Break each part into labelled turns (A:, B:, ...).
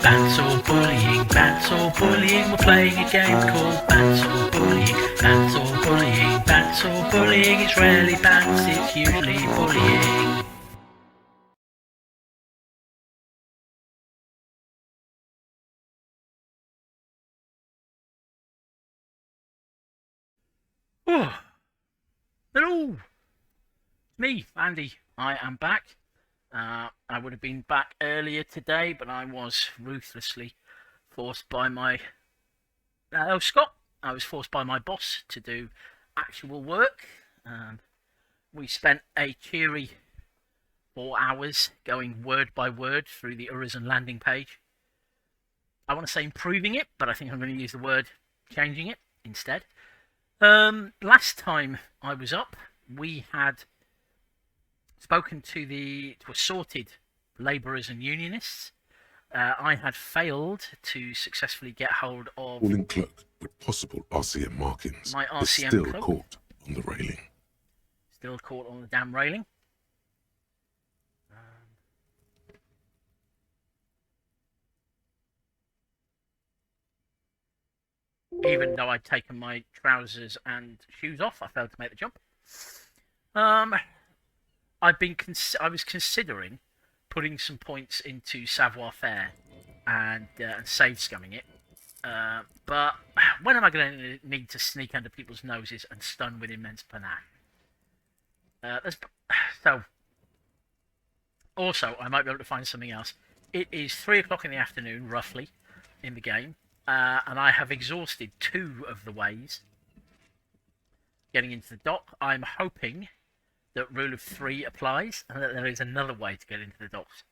A: Bants or bullying, bants or bullying. We're playing a game called Bants or Bullying. Bants or bullying, bants or bullying. It's rarely bants, it's usually bullying. Oh, hello, me, Andy. I am back. I would have been back earlier today, but I was ruthlessly forced by my... Hello, Scott. I was forced by my boss to do actual work. We spent a cheery 4 hours going word by word through the Elysium landing page. I want to say improving it, but I think I'm going to use the word changing it instead. Last time I was up, we had spoken to assorted labourers and unionists. I had failed to successfully get hold of...
B: Falling cloak with possible RCM markings
A: my RCM
B: is still
A: cloak.
B: Caught on the railing.
A: Still caught on the damn railing. Even though I'd taken my trousers and shoes off, I failed to make the jump. I was considering putting some points into savoir-faire and save scumming it. But when am I going to need to sneak under people's noses and stun with immense panache? So, also, I might be able to find something else. It is 3 o'clock in the afternoon, roughly, in the game. And I have exhausted 2 of the ways getting into the dock. I'm hoping that rule of 3 applies and that there is another way to get into the docks.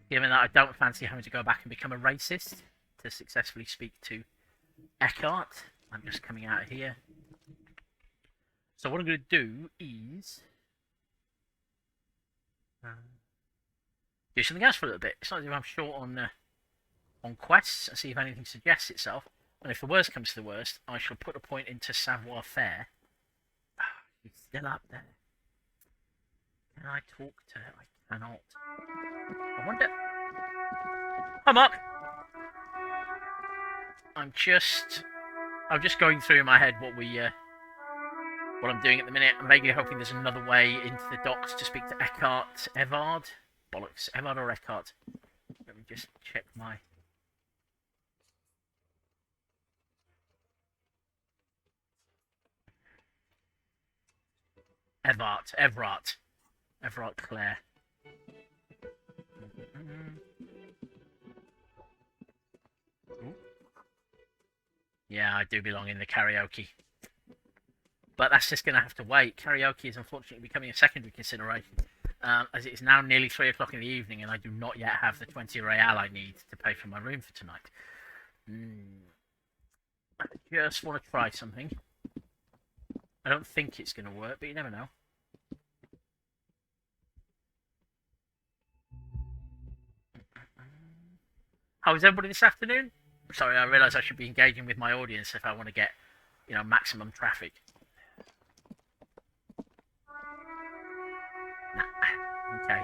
A: Given that I don't fancy having to go back and become a racist to successfully speak to Eckhart, I'm just coming out of here. So what I'm going to do is do something else for a little bit. It's not as if I'm short on quests and see if anything suggests itself. And if the worst comes to the worst, I shall put a point into savoir-faire. He's still up there. Can I talk to her? I cannot. I wonder... Hi, Mark! I'm just going through in my head what I'm doing at the minute. I'm vaguely hoping there's another way into the docks to speak to Eckhart. Evard? Bollocks. Evard or Eckhart? Let me just check my... Everard Clare. Yeah, I do belong in the karaoke. But that's just going to have to wait. Karaoke is unfortunately becoming a secondary consideration, as it is now nearly 3 o'clock in the evening and I do not yet have the 20 real I need to pay for my room for tonight. I just want to try something. I don't think it's going to work, but you never know. How is everybody this afternoon? Sorry, I realise I should be engaging with my audience if I want to get, maximum traffic. Nah. Okay.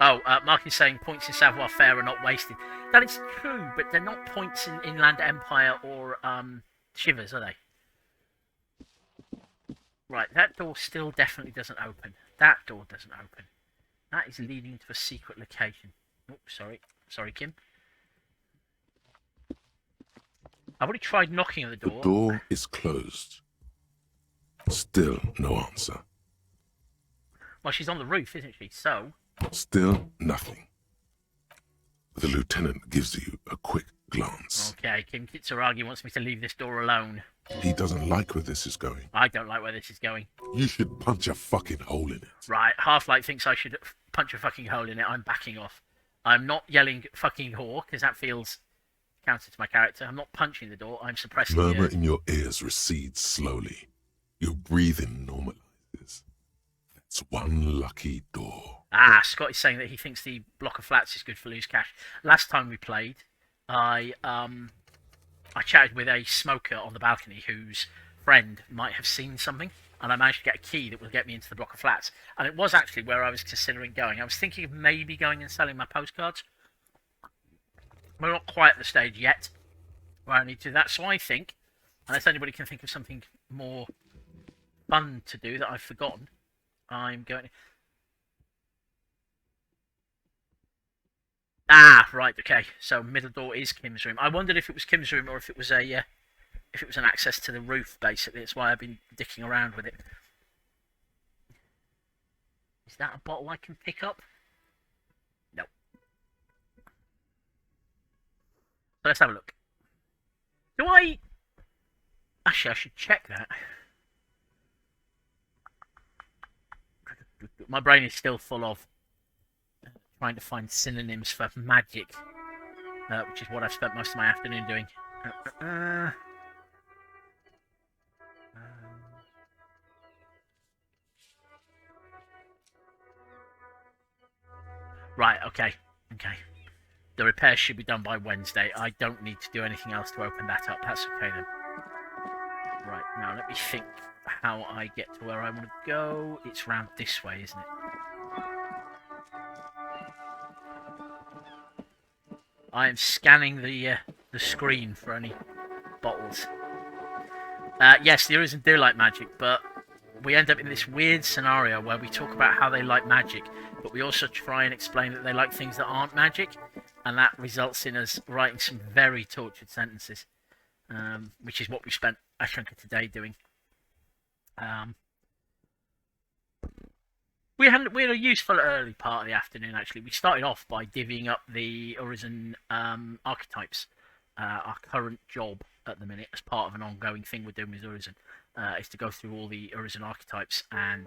A: Oh, Mark is saying points in savoir-faire are not wasted. That is true, but they're not points in Inland Empire or Shivers, are they? Right, that door still definitely doesn't open. That door doesn't open. That is leading to a secret location. Oh, sorry. Sorry, Kim. I've already tried knocking on the door.
B: The door is closed. Still no answer.
A: Well, she's on the roof, isn't she? So...
B: Still nothing. The lieutenant gives you a quick glance.
A: Okay, Kim Kitsuragi wants me to leave this door alone.
B: He doesn't like where this is going.
A: I don't like where this is going.
B: You should punch a fucking hole in it.
A: Right, Half-Light thinks I should punch a fucking hole in it. I'm backing off. I'm not yelling fucking whore, because that feels counter to my character. I'm not punching the door, I'm suppressing it.
B: Murmur in your ears recedes slowly. Your breathing normalizes. That's one lucky door.
A: Ah, Scott is saying that he thinks the block of flats is good for loose cash. Last time we played, I chatted with a smoker on the balcony whose friend might have seen something. and I managed to get a key that will get me into the block of flats. And it was actually where I was considering going. I was thinking of maybe going and selling my postcards. We're not quite at the stage yet where I need to do that. So I think, unless anybody can think of something more fun to do that I've forgotten, I'm going... Ah, right, okay. So middle door is Kim's room. I wondered if it was Kim's room or if it was a... if it was an access to the roof, basically. That's why I've been dicking around with it. Is that a bottle I can pick up? No. So let's have a look. Do I... Actually, I should check that. My brain is still full of trying to find synonyms for magic, which is what I've spent most of my afternoon doing. Right, okay. The repairs should be done by Wednesday. I don't need to do anything else to open that up. That's okay then. Right, now let me think how I get to where I want to go. It's round this way, isn't it? I am scanning the screen for any bottles. Yes, the Elysium do like magic, but we end up in this weird scenario where we talk about how they like magic, but we also try and explain that they like things that aren't magic, and that results in us writing some very tortured sentences, which is what we spent a chunk of today doing. We had a useful early part of the afternoon, actually. We started off by divvying up the Elysium archetypes. Our current job at the minute, as part of an ongoing thing we're doing with Elysium, is to go through all the Elysium archetypes and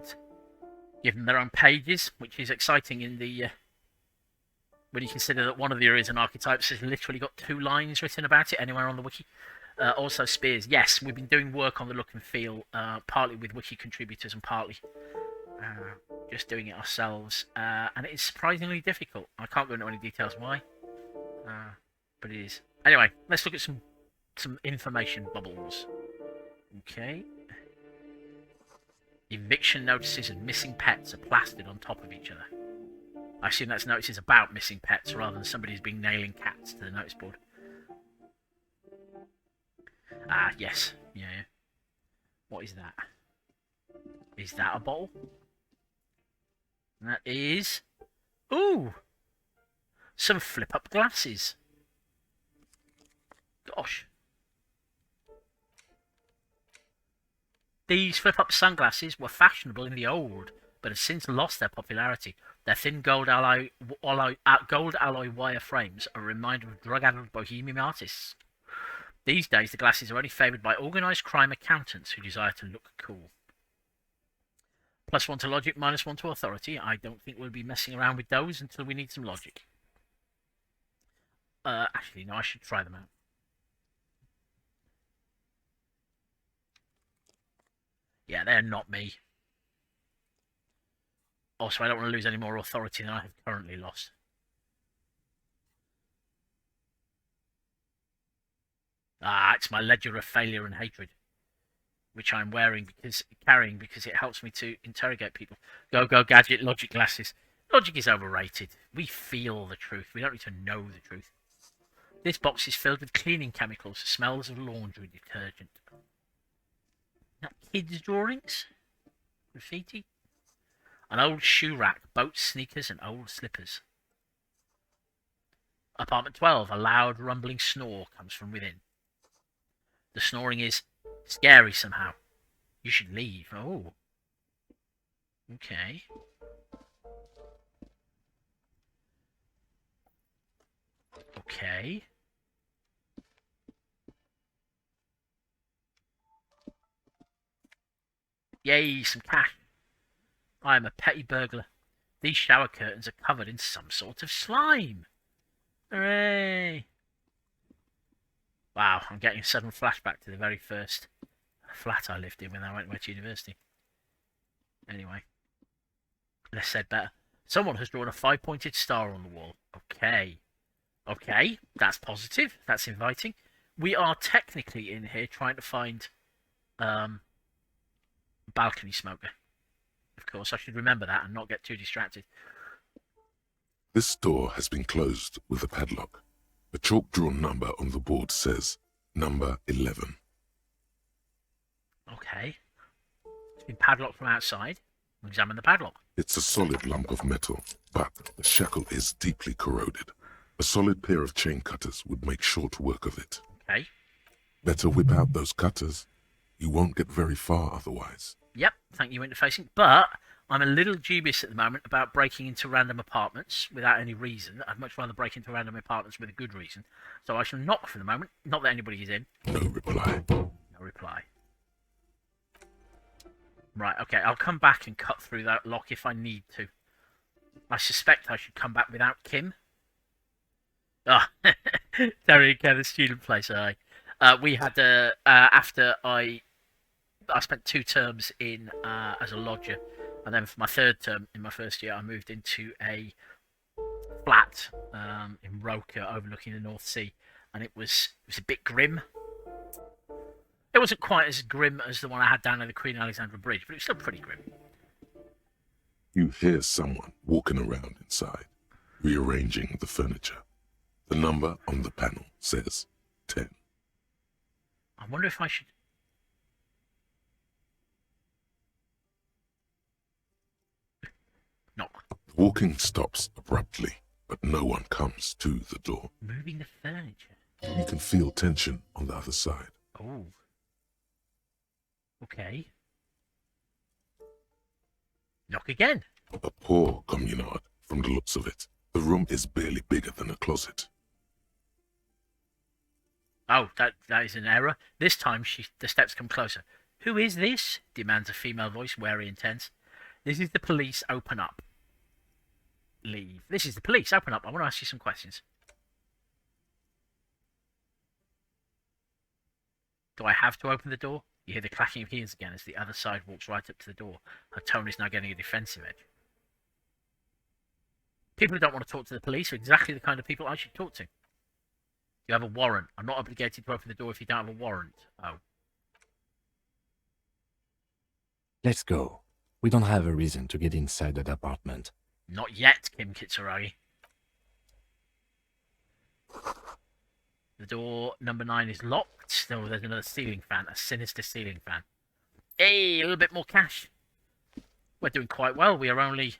A: give them their own pages, which is exciting in the when you consider that one of the Elysium archetypes has literally got 2 lines written about it anywhere on the wiki. Also spears. Yes, we've been doing work on the look and feel, partly with wiki contributors and partly just doing it ourselves, and it is surprisingly difficult. I can't go into any details why, but it is. Anyway, let's look at some information bubbles. Okay. Eviction notices and missing pets are plastered on top of each other. I assume that's notices about missing pets rather than somebody who's been nailing cats to the notice board. Ah, yes. Yeah. What is that? Is that a bottle? That is... Ooh! Some flip-up glasses. Gosh. These flip-up sunglasses were fashionable in the old, but have since lost their popularity. Their thin gold alloy wire frames are a reminder of drug-addled bohemian artists. These days, the glasses are only favoured by organised crime accountants who desire to look cool. +1 to logic, -1 to authority. I don't think we'll be messing around with those until we need some logic. Actually, no, I should try them out. Yeah, they're not me. Also, I don't want to lose any more authority than I have currently lost. Ah, it's my ledger of failure and hatred, which I'm carrying because it helps me to interrogate people. Go, gadget, logic glasses. Logic is overrated. We feel the truth. We don't need to know the truth. This box is filled with cleaning chemicals, smells of laundry detergent. That kids' drawings? Graffiti? An old shoe rack, boats, sneakers, and old slippers. Apartment 12, a loud rumbling snore comes from within. The snoring is scary somehow. You should leave. Oh. Okay. Okay. Yay, some cash. I am a petty burglar. These shower curtains are covered in some sort of slime. Hooray! Wow, I'm getting a sudden flashback to the very first flat I lived in when I went to university. Anyway, less said better. Someone has drawn a 5-pointed star on the wall. Okay. Okay, that's positive. That's inviting. We are technically in here trying to find balcony smoker. Of course, I should remember that and not get too distracted.
B: This door has been closed with a padlock. A chalk-drawn number on the board says number 11.
A: Okay. It's been padlocked from outside. We'll examine the padlock.
B: It's a solid lump of metal, but the shackle is deeply corroded. A solid pair of chain cutters would make short work of it.
A: Okay.
B: Better whip out those cutters. You won't get very far otherwise.
A: Yep, thank you, interfacing. But I'm a little dubious at the moment about breaking into random apartments without any reason. I'd much rather break into random apartments with a good reason. So I shall knock for the moment. Not that anybody is in.
B: No reply.
A: No reply. Right, okay, I'll come back and cut through that lock if I need to. I suspect I should come back without Kim. Ah, Terry and Ken, the student place, aye. We had, after I spent 2 terms in as a lodger, and then for my 3rd term in my first year, I moved into a flat in Roker overlooking the North Sea, and it was a bit grim. It wasn't quite as grim as the one I had down at the Queen Alexandra Bridge, but it was still pretty grim.
B: You hear someone walking around inside, rearranging the furniture. The number on the panel says 10.
A: I wonder if I should... knock.
B: The walking stops abruptly, but no one comes to the door.
A: Moving the furniture.
B: You can feel tension on the other side.
A: Oh. Okay. Knock again.
B: A poor communard, from the looks of it. The room is barely bigger than a closet.
A: Oh, that is an error. This time the steps come closer. Who is this? Demands a female voice, wary and tense. This is the police. Open up. Leave. This is the police. Open up. I want to ask you some questions. Do I have to open the door? You hear the clacking of heels again as the other side walks right up to the door. Her tone is now getting a defensive edge. People who don't want to talk to the police are exactly the kind of people I should talk to. You have a warrant. I'm not obligated to open the door if you don't have a warrant. Oh.
C: Let's go. We don't have a reason to get inside that apartment.
A: Not yet, Kim Kitsuragi. The door number 9 is locked. Oh, there's another ceiling fan. A sinister ceiling fan. Hey, a little bit more cash. We're doing quite well. We are only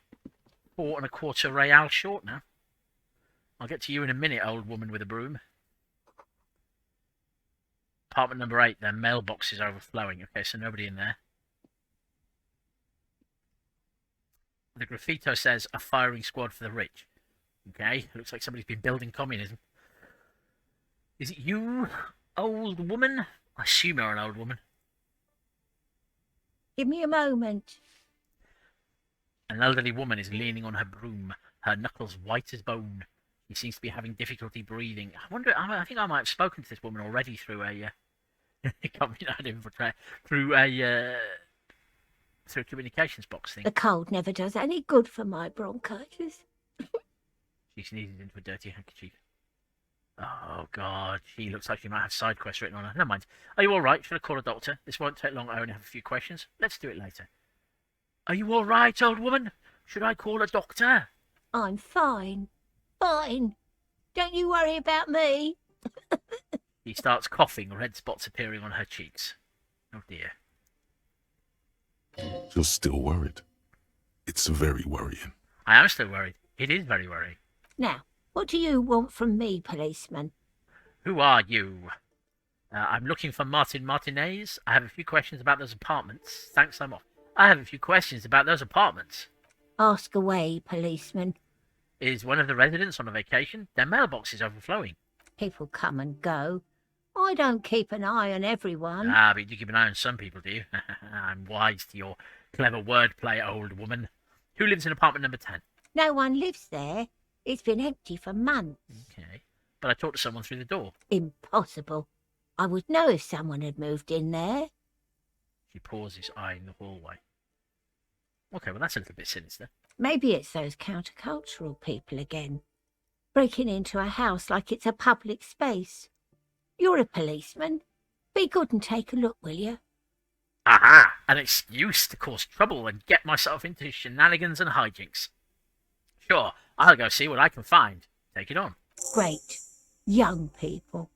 A: 4 1/4 real short now. I'll get to you in a minute, old woman with a broom. Apartment number 8, their mailbox is overflowing. Okay, so nobody in there. The graffito says, a firing squad for the rich. Okay, looks like somebody's been building communism. Is it you, old woman? I assume you're an old woman.
D: Give me a moment.
A: An elderly woman is leaning on her broom, her knuckles white as bone. She seems to be having difficulty breathing. I think I might have spoken to this woman already through a... through a communications box thing.
D: The cold never does any good for my bronchitis.
A: She sneezes into a dirty handkerchief. Oh, God. She looks like she might have side quests written on her. Never mind. Are you all right? Should I call a doctor? This won't take long. I only have a few questions. Let's do it later. Are you all right, old woman? Should I call a doctor?
D: I'm fine. Fine. Don't you worry about me.
A: She starts coughing, red spots appearing on her cheeks. Oh, dear.
B: You're still worried. It's very worrying.
A: I am still worried. It is very worrying.
D: Now, what do you want from me, policeman?
A: Who are you? I'm looking for Martin Martinez. I have a few questions about those apartments. Thanks, I'm off. I have a few questions about those apartments.
D: Ask away, policeman.
A: Is one of the residents on a vacation? Their mailbox is overflowing.
D: People come and go. I don't keep an eye on everyone.
A: Ah, but you do keep an eye on some people, do you? I'm wise to your clever wordplay, old woman. Who lives in apartment number 10?
D: No one lives there. It's been empty for months.
A: Okay. But I talked to someone through the door.
D: Impossible. I would know if someone had moved in there.
A: She pauses, eyeing the hallway. Okay, well, that's a little bit sinister.
D: Maybe it's those countercultural people again. Breaking into a house like it's a public space. You're a policeman. Be good and take a look, will you?
A: Aha! An excuse to cause trouble and get myself into shenanigans and hijinks. Sure, I'll go see what I can find. Take it on.
D: Great. Young people.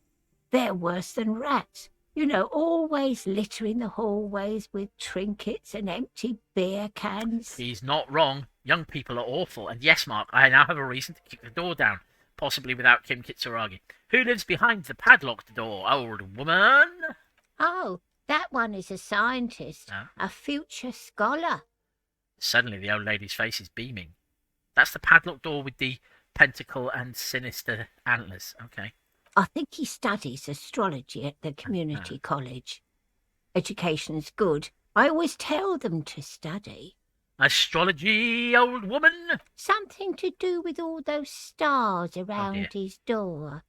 D: They're worse than rats. You know, always littering the hallways with trinkets and empty beer cans.
A: He's not wrong. Young people are awful. And yes, Mark, I now have a reason to kick the door down. Possibly without Kim Kitsuragi. Who lives behind the padlocked door, old woman?
D: Oh, that one is a scientist.
A: Oh.
D: A future scholar.
A: Suddenly the old lady's face is beaming. That's the padlocked door with the pentacle and sinister antlers. Okay.
D: I think he studies astrology at the community college. Education's good. I always tell them to study.
A: Astrology, old woman?
D: Something to do with all those stars around his door.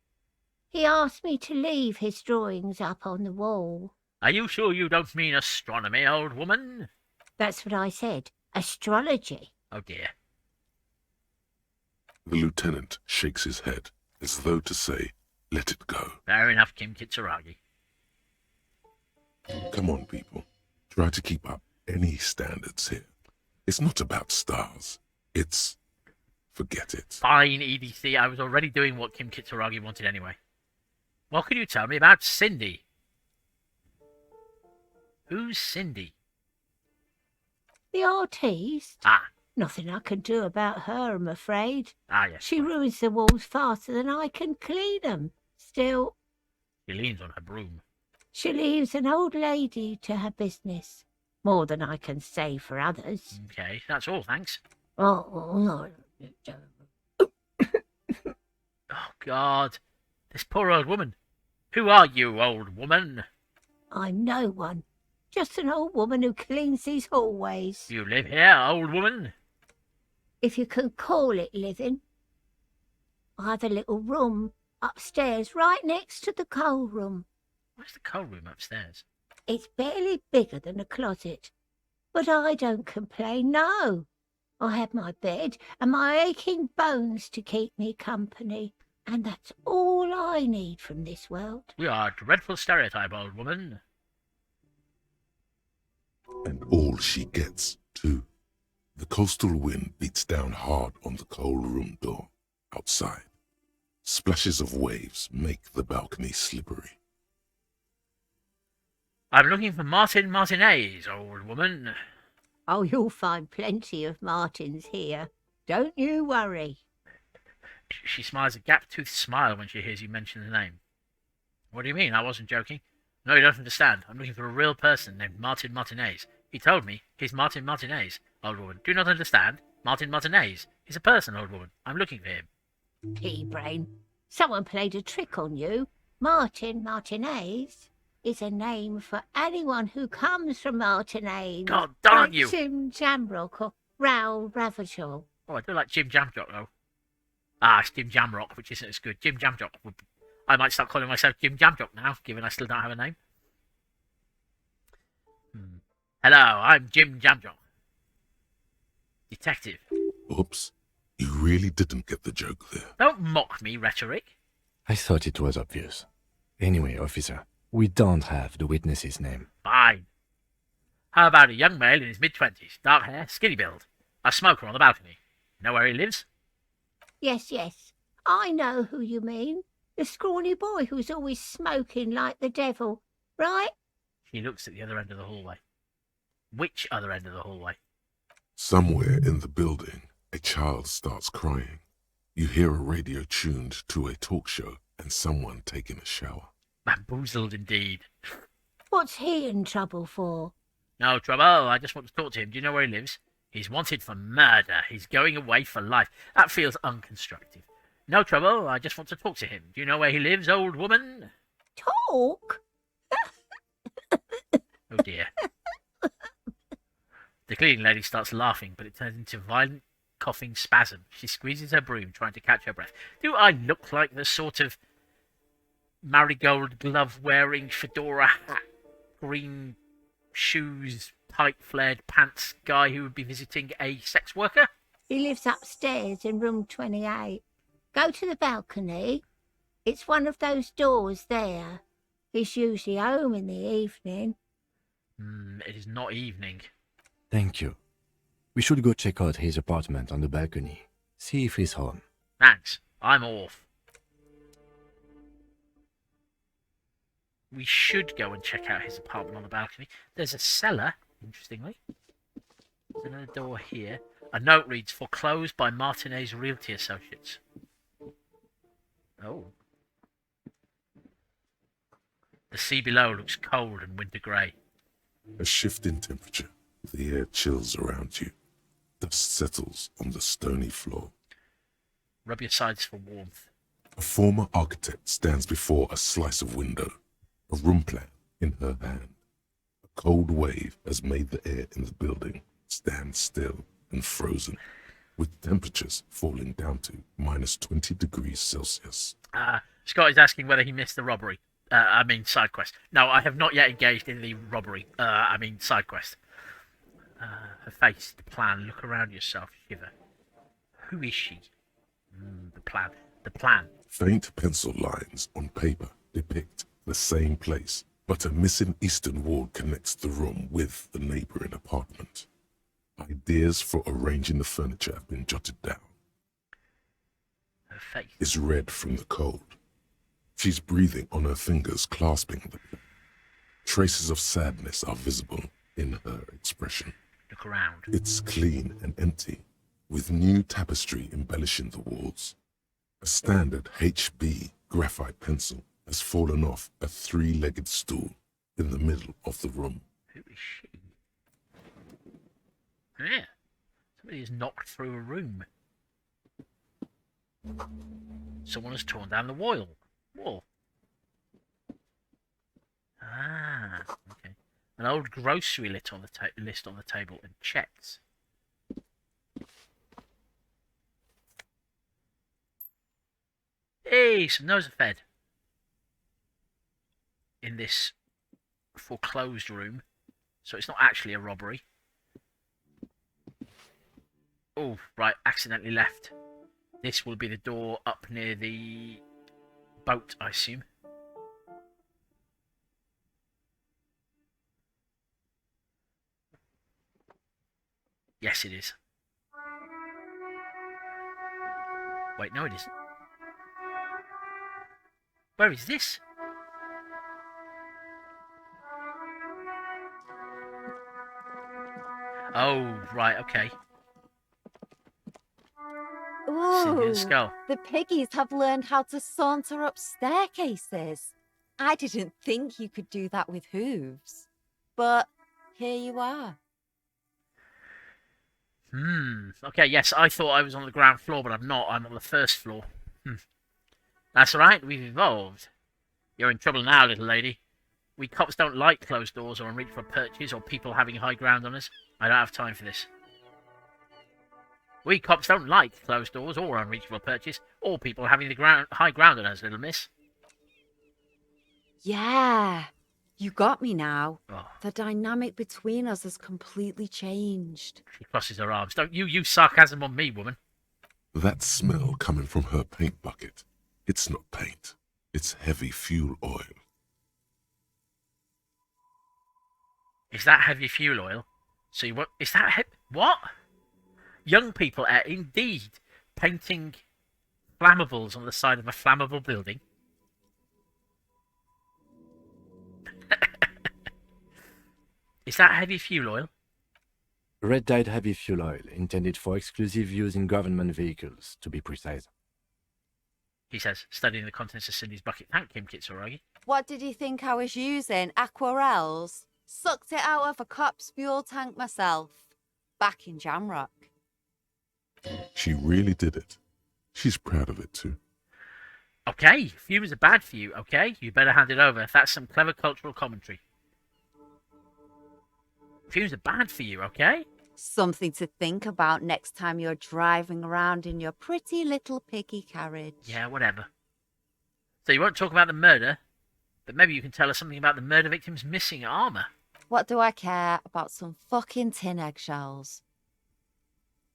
D: He asked me to leave his drawings up on the wall.
A: Are you sure you don't mean astronomy, old woman?
D: That's what I said. Astrology.
A: Oh dear.
B: The lieutenant shakes his head, as though to say, let it go.
A: Fair enough, Kim Kitsuragi.
B: Come on, people. Try to keep up any standards here. It's not about stars. It's... forget it.
A: Fine, EDC. I was already doing what Kim Kitsuragi wanted anyway. What can you tell me about Cindy? Who's Cindy?
D: The artiste?
A: Ah.
D: Nothing I can do about her, I'm afraid.
A: Ah, yes.
D: She ruins the walls faster than I can clean them. Still...
A: She leans on her broom.
D: She leaves an old lady to her business. More than I can say for others.
A: Okay, that's all, thanks.
D: Oh,
A: God. This poor old woman. Who are you, old woman?
D: I'm no one. Just an old woman who cleans these hallways.
A: You live here, old woman?
D: If you can call it living. I have a little room upstairs right next to the coal room.
A: Where's the coal room upstairs?
D: It's barely bigger than a closet. But I don't complain, no. I have my bed and my aching bones to keep me company. And that's all I need from this world.
A: We are a dreadful stereotype, old woman.
B: And all she gets, too. The coastal wind beats down hard on the coal room door, outside. Splashes of waves make the balcony slippery.
A: I'm looking for Martin Martinez, old woman.
D: Oh, you'll find plenty of Martins here. Don't you worry.
A: She smiles a gap-toothed smile when she hears you mention the name. What do you mean? I wasn't joking. No, you don't understand. I'm looking for a real person named Martin Martinez. He told me he's Martin Martinez, old woman. Do you not understand? Martin Martinez. He's a person, old woman. I'm looking for him.
D: Pea-brain. Someone played a trick on you. Martin Martinez is a name for anyone who comes from Martinez.
A: God darn
D: like
A: you!
D: Jim Jamrock or Raoul Ravachol.
A: Oh, I do like Jim Jamrock, though. Ah, it's Jim Jamrock, which isn't as good. Jim Jamrock. I might start calling myself Jim Jamrock now, given I still don't have a name. Hello, I'm Jim Jamrock. Detective.
B: Oops. You really didn't get the joke there.
A: Don't mock me, rhetoric.
C: I thought it was obvious. Anyway, officer, we don't have the witness's name.
A: Fine. How about a young male in his mid-20s, dark hair, skinny build, a smoker on the balcony? Know where he lives?
D: Yes. I know who you mean. The scrawny boy who's always smoking like the devil, right?
A: She looks at the other end of the hallway. Which other end of the hallway?
B: Somewhere in the building, a child starts crying. You hear a radio tuned to a talk show and someone taking a shower.
A: Bamboozled indeed.
D: What's he in trouble for?
A: No trouble, I just want to talk to him. Do you know where he lives? He's wanted for murder. He's going away for life. That feels unconstructive. No trouble, I just want to talk to him. Do you know where he lives, old woman?
D: Talk?
A: Oh dear. The cleaning lady starts laughing, but it turns into violent coughing spasm. She squeezes her broom, trying to catch her breath. Do I look like the sort of marigold glove-wearing, fedora hat, green shoes, tight flared pants guy who would be visiting a sex worker?
D: He lives upstairs in room 28. Go to the balcony. It's one of those doors there. He's usually home in the evening.
A: It is not evening.
C: Thank you. We should go check out his apartment on the balcony. See if he's home.
A: Thanks. I'm off. We should go and check out his apartment on the balcony. There's a cellar, interestingly. There's another door here. A note reads, foreclosed by Martinez Realty Associates. Oh. The sea below looks cold and winter grey.
B: A shift in temperature. The air chills around you. Dust settles on the stony floor.
A: Rub your sides for warmth.
B: A former architect stands before a slice of window, a room plan in her hand. A cold wave has made the air in the building stand still and frozen, with temperatures falling down to -20 degrees Celsius.
A: Scott is asking whether he missed the robbery. Side quest. No, I have not yet engaged in the robbery. Side quest. Her face, the plan. Look around yourself, shiver. Who is she? The plan. The plan.
B: Faint pencil lines on paper depict the same place, but a missing eastern wall connects the room with the neighboring apartment. Ideas for arranging the furniture have been jotted down.
A: Her face
B: is red from the cold. She's breathing on her fingers, clasping them. Traces of sadness are visible in her expression.
A: Look around.
B: It's clean and empty, with new tapestry embellishing the walls. A standard HB graphite pencil has fallen off a three-legged stool in the middle of the room.
A: Who is she? Yeah. Somebody has knocked through a room. Someone has torn down the wall. Okay. An old grocery list on the table and checks. Hey, some nose are fed. In this foreclosed room. So it's not actually a robbery. Oh, right, accidentally left. This will be the door up near the boat, I assume. Yes, it is. Wait, no, it isn't. Where is this? Oh, right, okay.
E: Ooh,
A: Skull.
E: the piggies have learned how to saunter up staircases. I didn't think you could do that with hooves. But here you are.
A: Okay, yes, I thought I was on the ground floor, but I'm not. I'm on the first floor. That's right, we've evolved. You're in trouble now, little lady. We cops don't like closed doors or unreachable perches or people having high ground on us. I don't have time for this. We cops don't like closed doors or unreachable perches or people having the high ground on us, little miss.
E: Yeah, you got me now.
A: Oh.
E: The dynamic between us has completely changed.
A: She crosses her arms. Don't you use sarcasm on me, woman.
B: That smell coming from her paint bucket. It's not paint. It's heavy fuel oil.
A: Is that heavy fuel oil? So you want... Is that... What? Young people are indeed painting flammables on the side of a flammable building. Is that heavy fuel oil?
C: Red-dyed heavy fuel oil, intended for exclusive use in government vehicles, to be precise.
A: He says, studying the contents of Cindy's bucket. Thank him, Kitsuragi.
E: What did you think I was using? Aquarels? Sucked it out of a cop's fuel tank myself. Back in Jamrock.
B: She really did it. She's proud of it too.
A: Okay, fumes are bad for you, okay? You better hand it over. That's some clever cultural commentary. Fumes are bad for you, okay?
E: Something to think about next time you're driving around in your pretty little piggy carriage.
A: Yeah, whatever. So you won't talk about the murder, but maybe you can tell us something about the murder victim's missing armour.
E: What do I care about some fucking tin eggshells?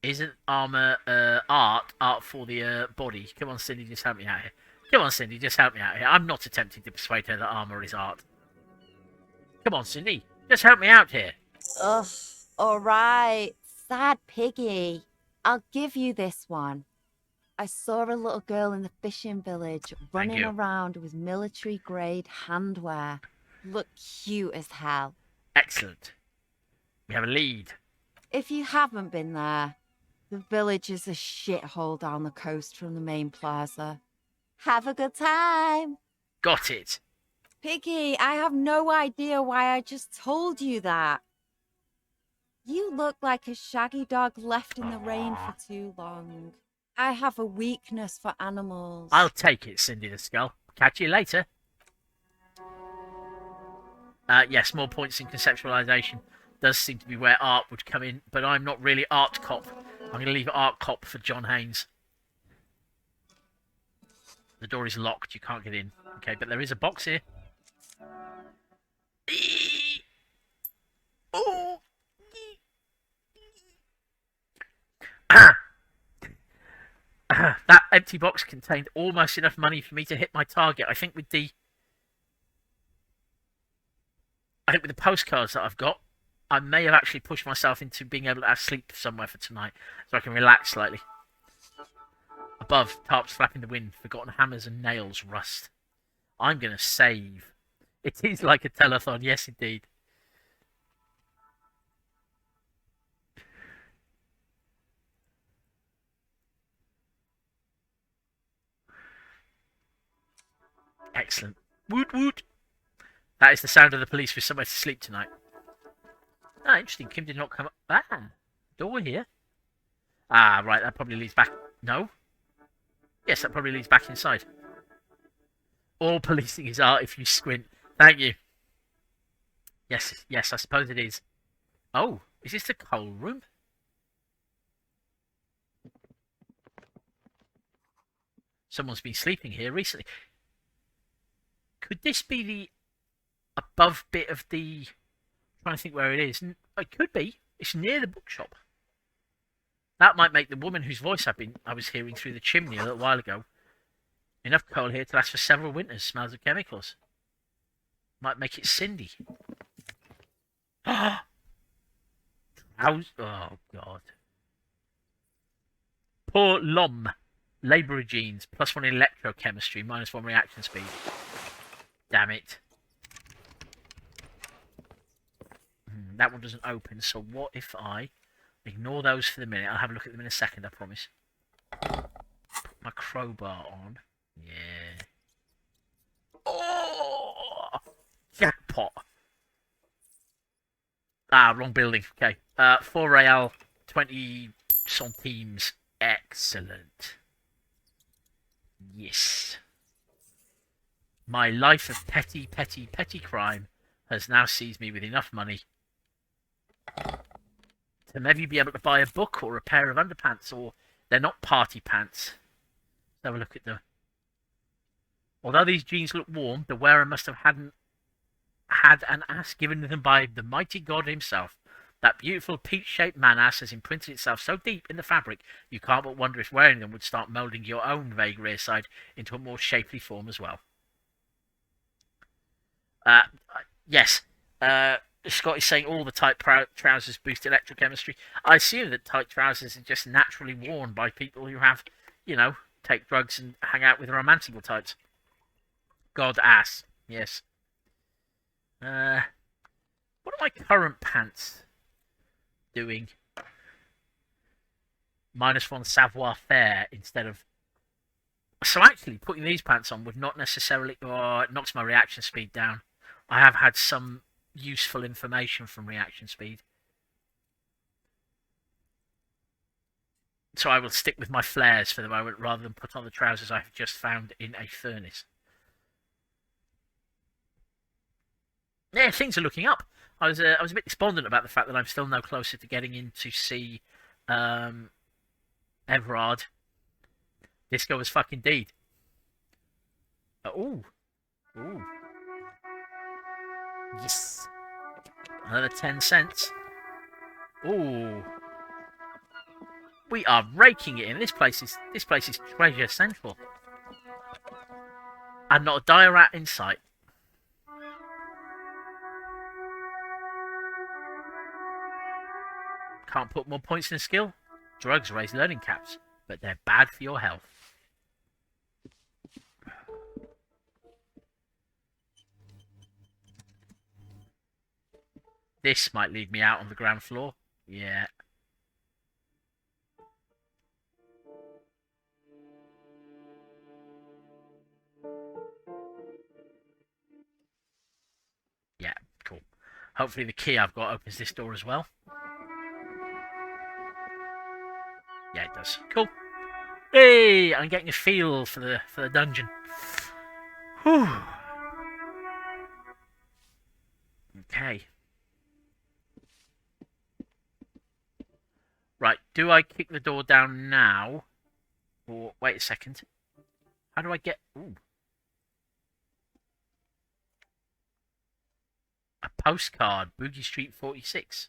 A: Isn't armour art for the body? Come on, Cindy, just help me out here. Come on, Cindy, just help me out here. I'm not attempting to persuade her that armour is art. Come on, Cindy. Just help me out here.
E: Ugh, all right. Sad piggy. I'll give you this one. I saw a little girl in the fishing village running
A: you.
E: around with military-grade handwear. Looked cute as hell.
A: Excellent. We have a lead.
E: If you haven't been there, the village is a shithole down the coast from the main plaza. Have a good time.
A: Got it.
E: Piggy, I have no idea why I just told you that. You look like a shaggy dog left in the rain for too long. I have a weakness for animals.
A: I'll take it, Cindy the Skull. Catch you later. Yes, more points in conceptualization does seem to be where art would come in, but I'm not really art cop. I'm going to leave art cop for John Haynes. The door is locked. You can't get in. Okay, but there is a box here. Oh. That empty box contained almost enough money for me to hit my target. I think with the postcards that I've got, I may have actually pushed myself into being able to have sleep somewhere for tonight, so I can relax slightly. Above, tarps flapping the wind, forgotten hammers and nails rust. I'm going to save. It is like a telethon, yes indeed. Excellent. Woot woot. That is the sound of the police with somewhere to sleep tonight. Ah, interesting. Kim did not come up. Ah, door here. Ah, right. That probably leads back. No. Yes, that probably leads back inside. All policing is art if you squint. Thank you. Yes, yes, I suppose it is. Oh, is this the coal room? Someone's been sleeping here recently. Could this be the above bit of the... I'm trying to think where it is. It could be. It's near the bookshop. That might make the woman whose voice I was hearing through the chimney a little while ago. Enough coal here to last for several winters. Smells of chemicals. Might make it Cindy. Oh, God. Poor Lom. Labourer genes. +1 in electrochemistry. -1 reaction speed. Damn it. That one doesn't open, so what if I ignore those for the minute? I'll have a look at them in a second, I promise. Put my crowbar on. Yeah. Oh! Jackpot. Ah, wrong building. Okay. 4 real, 20 centimes. Excellent. Yes. My life of petty crime has now seized me with enough money to maybe be able to buy a book or a pair of underpants, or they're not party pants. Let's have a look at them. Although these jeans look warm, the wearer must have had an ass given to them by the mighty God himself. That beautiful peach-shaped man-ass has imprinted itself so deep in the fabric, you can't but wonder if wearing them would start moulding your own vague rear side into a more shapely form as well. Yes. Scott is saying all the tight trousers boost electrochemistry. I assume that tight trousers are just naturally worn by people who have, you know, take drugs and hang out with romantical types. God ass. Yes. What are my current pants doing? -1 savoir-faire instead of... So actually, putting these pants on would not necessarily... Oh, it knocks my reaction speed down. I have had some useful information from reaction speed. So I will stick with my flares for the moment rather than put on the trousers I have just found in a furnace. Yeah, things are looking up. I was a bit despondent about the fact that I'm still no closer to getting in to see Everard. Disco as fuck indeed. Ooh. Ooh. Yes. Another 10 cents. Ooh. We are raking it in. This place is treasure central. And not a dire rat in sight. Can't put more points in a skill. Drugs raise learning caps, but they're bad for your health. This might lead me out on the ground floor. Yeah. Yeah, cool. Hopefully the key I've got opens this door as well. Yeah, it does. Cool. Hey, I'm getting a feel for the dungeon. Whew. Okay. Right, do I kick the door down now? Or wait a second. How do I get... Ooh. A postcard, Boogie Street 46.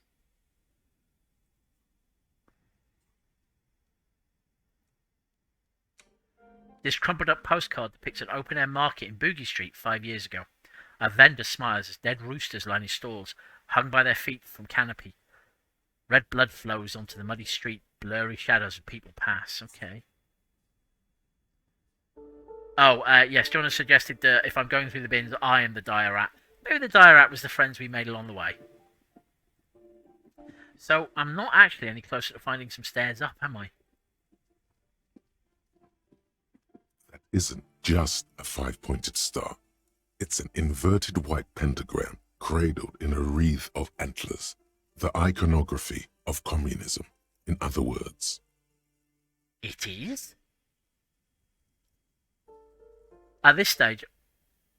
A: This crumpled up postcard depicts an open-air market in Boogie Street 5 years ago. A vendor smiles as dead roosters line his stalls, hung by their feet from canopy. Red blood flows onto the muddy street, blurry shadows of people pass. Okay. Oh, yes, Jonas suggested that if I'm going through the bins, I am the dire rat. Maybe the dire rat was the friends we made along the way. So, I'm not actually any closer to finding some stairs up, am I?
B: That isn't just a 5-pointed star. It's an inverted white pentagram cradled in a wreath of antlers. The iconography of communism, in other words.
A: It is? At this stage,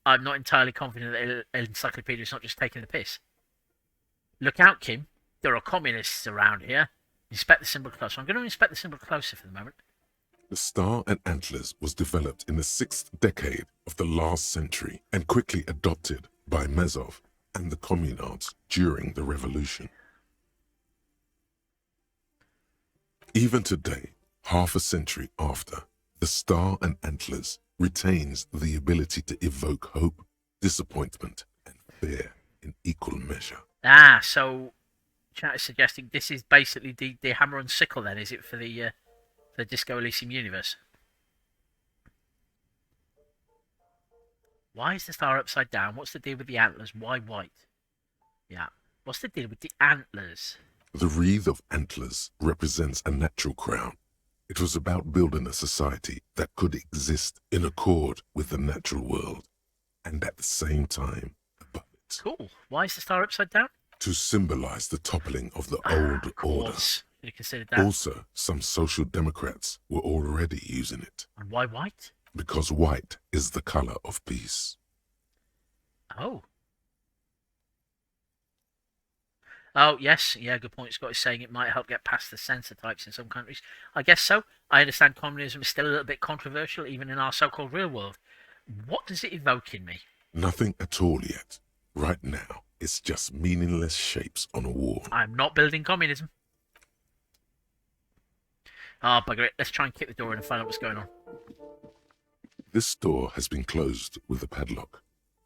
A: I'm not entirely confident that Encyclopedia is not just taking the piss. Look out, Kim. There are communists around here. Inspect the symbol closer. I'm going to inspect the symbol closer for the moment.
B: The star and antlers was developed in the 6th decade of the last century and quickly adopted by Mezov and the communards during the revolution. Even today, half a century after, the star and antlers retains the ability to evoke hope, disappointment, and fear in equal measure.
A: Ah, so chat is suggesting this is basically the hammer and sickle then, is it, for the Disco Elysium universe? Why is the star upside down? What's the deal with the antlers? Why white? Yeah. What's the deal with the antlers?
B: The wreath of antlers represents a natural crown. It was about building a society that could exist in accord with the natural world, and at the same time above it.
A: Cool. Why is the star upside down?
B: To symbolize the toppling of the old order.
A: Should have considered that.
B: Also, some social democrats were already using it.
A: And why white?
B: Because white is the color of peace.
A: Oh. Oh, yes. Yeah, good point. Scott is saying it might help get past the censor types in some countries. I guess so. I understand communism is still a little bit controversial, even in our so-called real world. What does it evoke in me?
B: Nothing at all yet. Right now, it's just meaningless shapes on a wall.
A: I'm not building communism. Ah, bugger it. Let's try and kick the door in and find out what's going on.
B: This door has been closed with a padlock.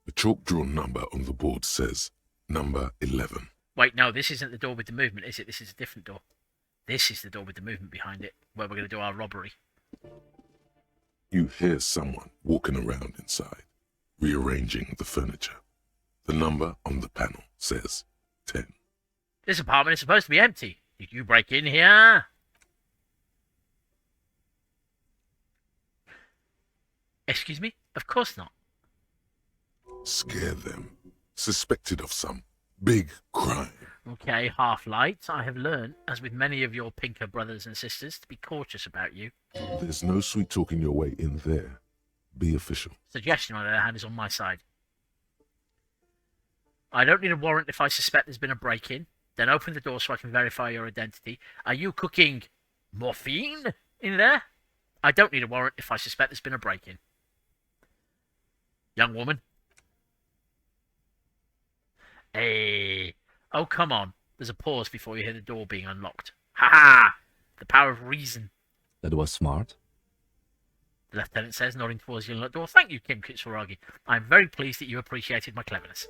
B: The chalk-drawn number on the board says, number 11.
A: Wait, no, this isn't the door with the movement, is it? This is a different door. This is the door with the movement behind it, where we're going to do our robbery.
B: You hear someone walking around inside, rearranging the furniture. The number on the panel says 10.
A: This apartment is supposed to be empty. Did you break in here? Excuse me? Of course not.
B: Scare them. Suspected of some big crime.
A: Okay, Half-Light, I have learned, as with many of your pinker brothers and sisters, to be cautious about you.
B: There's no sweet talking your way in there. Be official.
A: Suggestion, on the other hand, is on my side. I don't need a warrant if I suspect there's been a break-in. Then open the door so I can verify your identity. Are you cooking morphine in there? I don't need a warrant if I suspect there's been a break-in. Young woman. Hey. Oh, come on. There's a pause before you hear the door being unlocked. Ha ha! The power of reason.
C: That was smart.
A: The lieutenant says, nodding towards the unlocked door. Thank you, Kim Kitsuragi. I'm very pleased that you appreciated my cleverness.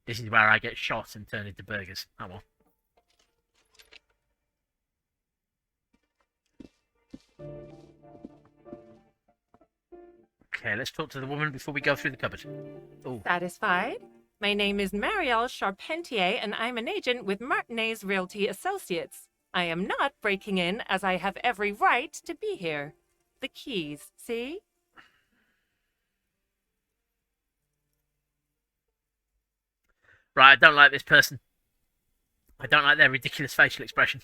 A: This is where I get shot and turned into burgers. Oh well. Okay, let's talk to the woman before we go through the cupboard. Oh,
F: Satisfied? My name is Marielle Charpentier, and I'm an agent with Martinez Realty Associates. I am not breaking in, as I have every right to be here. The keys, see?
A: right, I don't like this person. I don't like their ridiculous facial expression.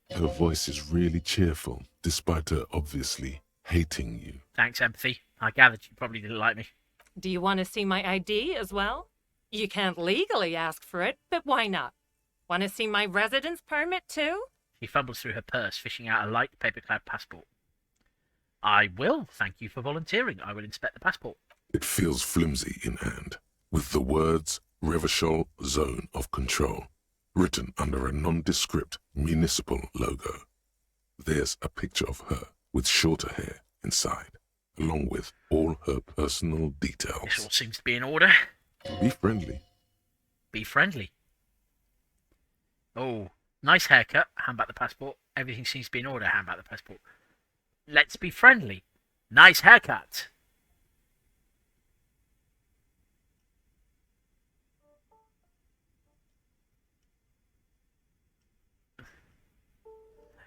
B: Her voice is really cheerful, despite her obviously hating you.
A: Thanks, empathy. I gathered you probably didn't like me.
F: Do you want to see my ID as well? You can't legally ask for it, but why not? Want to see my residence permit too?
A: She fumbles through her purse, fishing out a light paper-clad passport. I will, thank you for volunteering. I will inspect the passport.
B: It feels flimsy in hand, with the words Revachol Zone of Control written under a nondescript municipal logo. There's a picture of her with shorter hair inside, along with all her personal
A: This
B: details.
A: all seems to be in order.
B: Be friendly.
A: Be friendly. Oh, nice haircut. Hand back the passport. Everything seems to be in order. Hand back the passport. Let's be friendly. Nice haircut.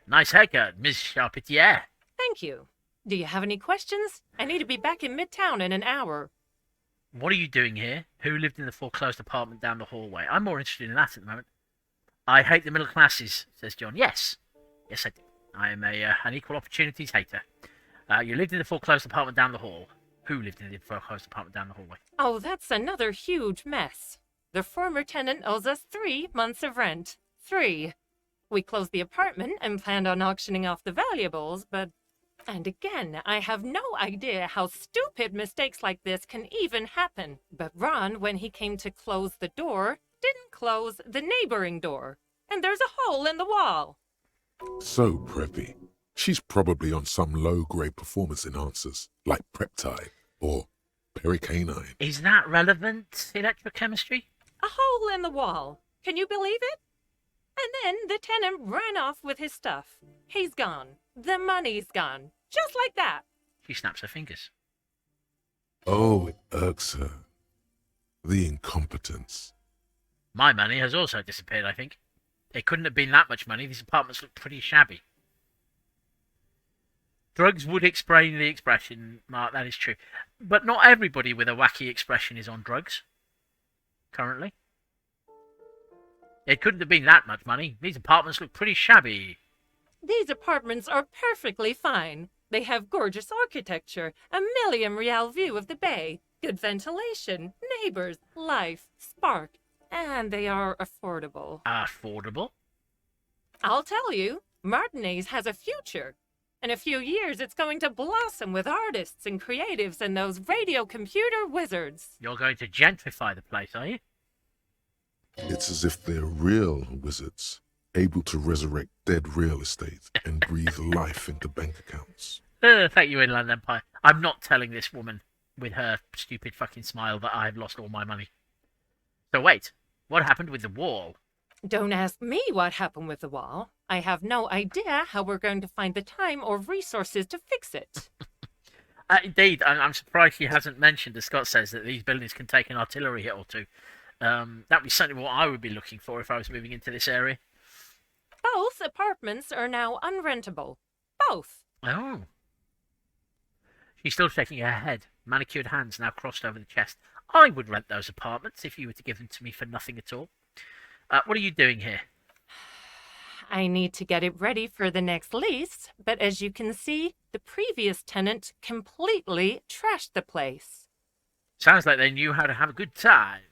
A: Nice haircut, Miss Charpentier.
F: Thank you. Do you have any questions? I need to be back in Midtown in an hour.
A: What are you doing here? Who lived in the foreclosed apartment down the hallway? I'm more interested in that at the moment. I hate the middle classes, says John. Yes. Yes, I do. I am an equal opportunities hater. You lived in the foreclosed apartment down the hall. Who lived in the foreclosed apartment down the hallway?
F: Oh, that's another huge mess. The former tenant owes us 3 months of rent. 3. We closed the apartment and planned on auctioning off the valuables, but... And again, I have no idea how stupid mistakes like this can even happen. But Ron, when he came to close the door, didn't close the neighboring door. And there's a hole in the wall.
B: So preppy. She's probably on some low-grade performance enhancers, like Preptide or Pericanine.
A: Is that relevant, electrochemistry?
F: A hole in the wall. Can you believe it? And then the tenant ran off with his stuff. He's gone. The money's gone. Just like that.
A: She snaps her fingers.
B: Oh, it irks her. The incompetence.
A: My money has also disappeared, I think. It couldn't have been that much money. These apartments look pretty shabby. Drugs would explain the expression, Mark, that is true. But not everybody with a wacky expression is on drugs. Currently. It couldn't have been that much money. These apartments look pretty shabby.
F: These apartments are perfectly fine. They have gorgeous architecture, a million-real view of the bay, good ventilation, neighbors, life, spark, and they are affordable.
A: Affordable?
F: I'll tell you, Martinez has a future. In a few years, it's going to blossom with artists and creatives and those radio computer wizards.
A: You're going to gentrify the place, are you?
B: It's as if they're real wizards, able to resurrect dead real estate and breathe life into bank accounts.
A: Thank you, Inland Empire. I'm not telling this woman with her stupid fucking smile that I've lost all my money. So wait, what happened with the wall?
F: Don't ask me what happened with the wall. I have no idea how we're going to find the time or resources to fix it.
A: Indeed, I'm surprised she hasn't mentioned, as Scott says, that these buildings can take an artillery hit or two. That'd be certainly what I would be looking for if I was moving into this area.
F: Both apartments are now unrentable. Both.
A: Oh. She's still shaking her head, manicured hands now crossed over the chest. I would rent those apartments if you were to give them to me for nothing at all. What are you doing here?
F: I need to get it ready for the next lease, but as you can see, the previous tenant completely trashed the place.
A: Sounds like they knew how to have a good time.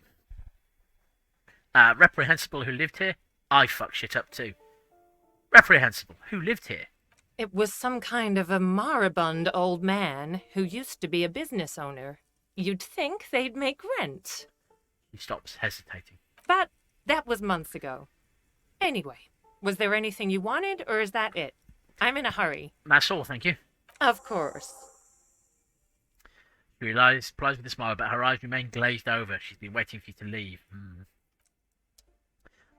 A: Reprehensible who lived here? I fuck shit up too. Reprehensible who lived here?
F: It was some kind of a moribund old man who used to be a business owner. You'd think they'd make rent.
A: He stops, hesitating.
F: But that was months ago. Anyway, was there anything you wanted, or is that it? I'm in a hurry.
A: That's all, thank you.
F: Of course.
A: She replies with a smile, but her eyes remain glazed over. She's been waiting for you to leave.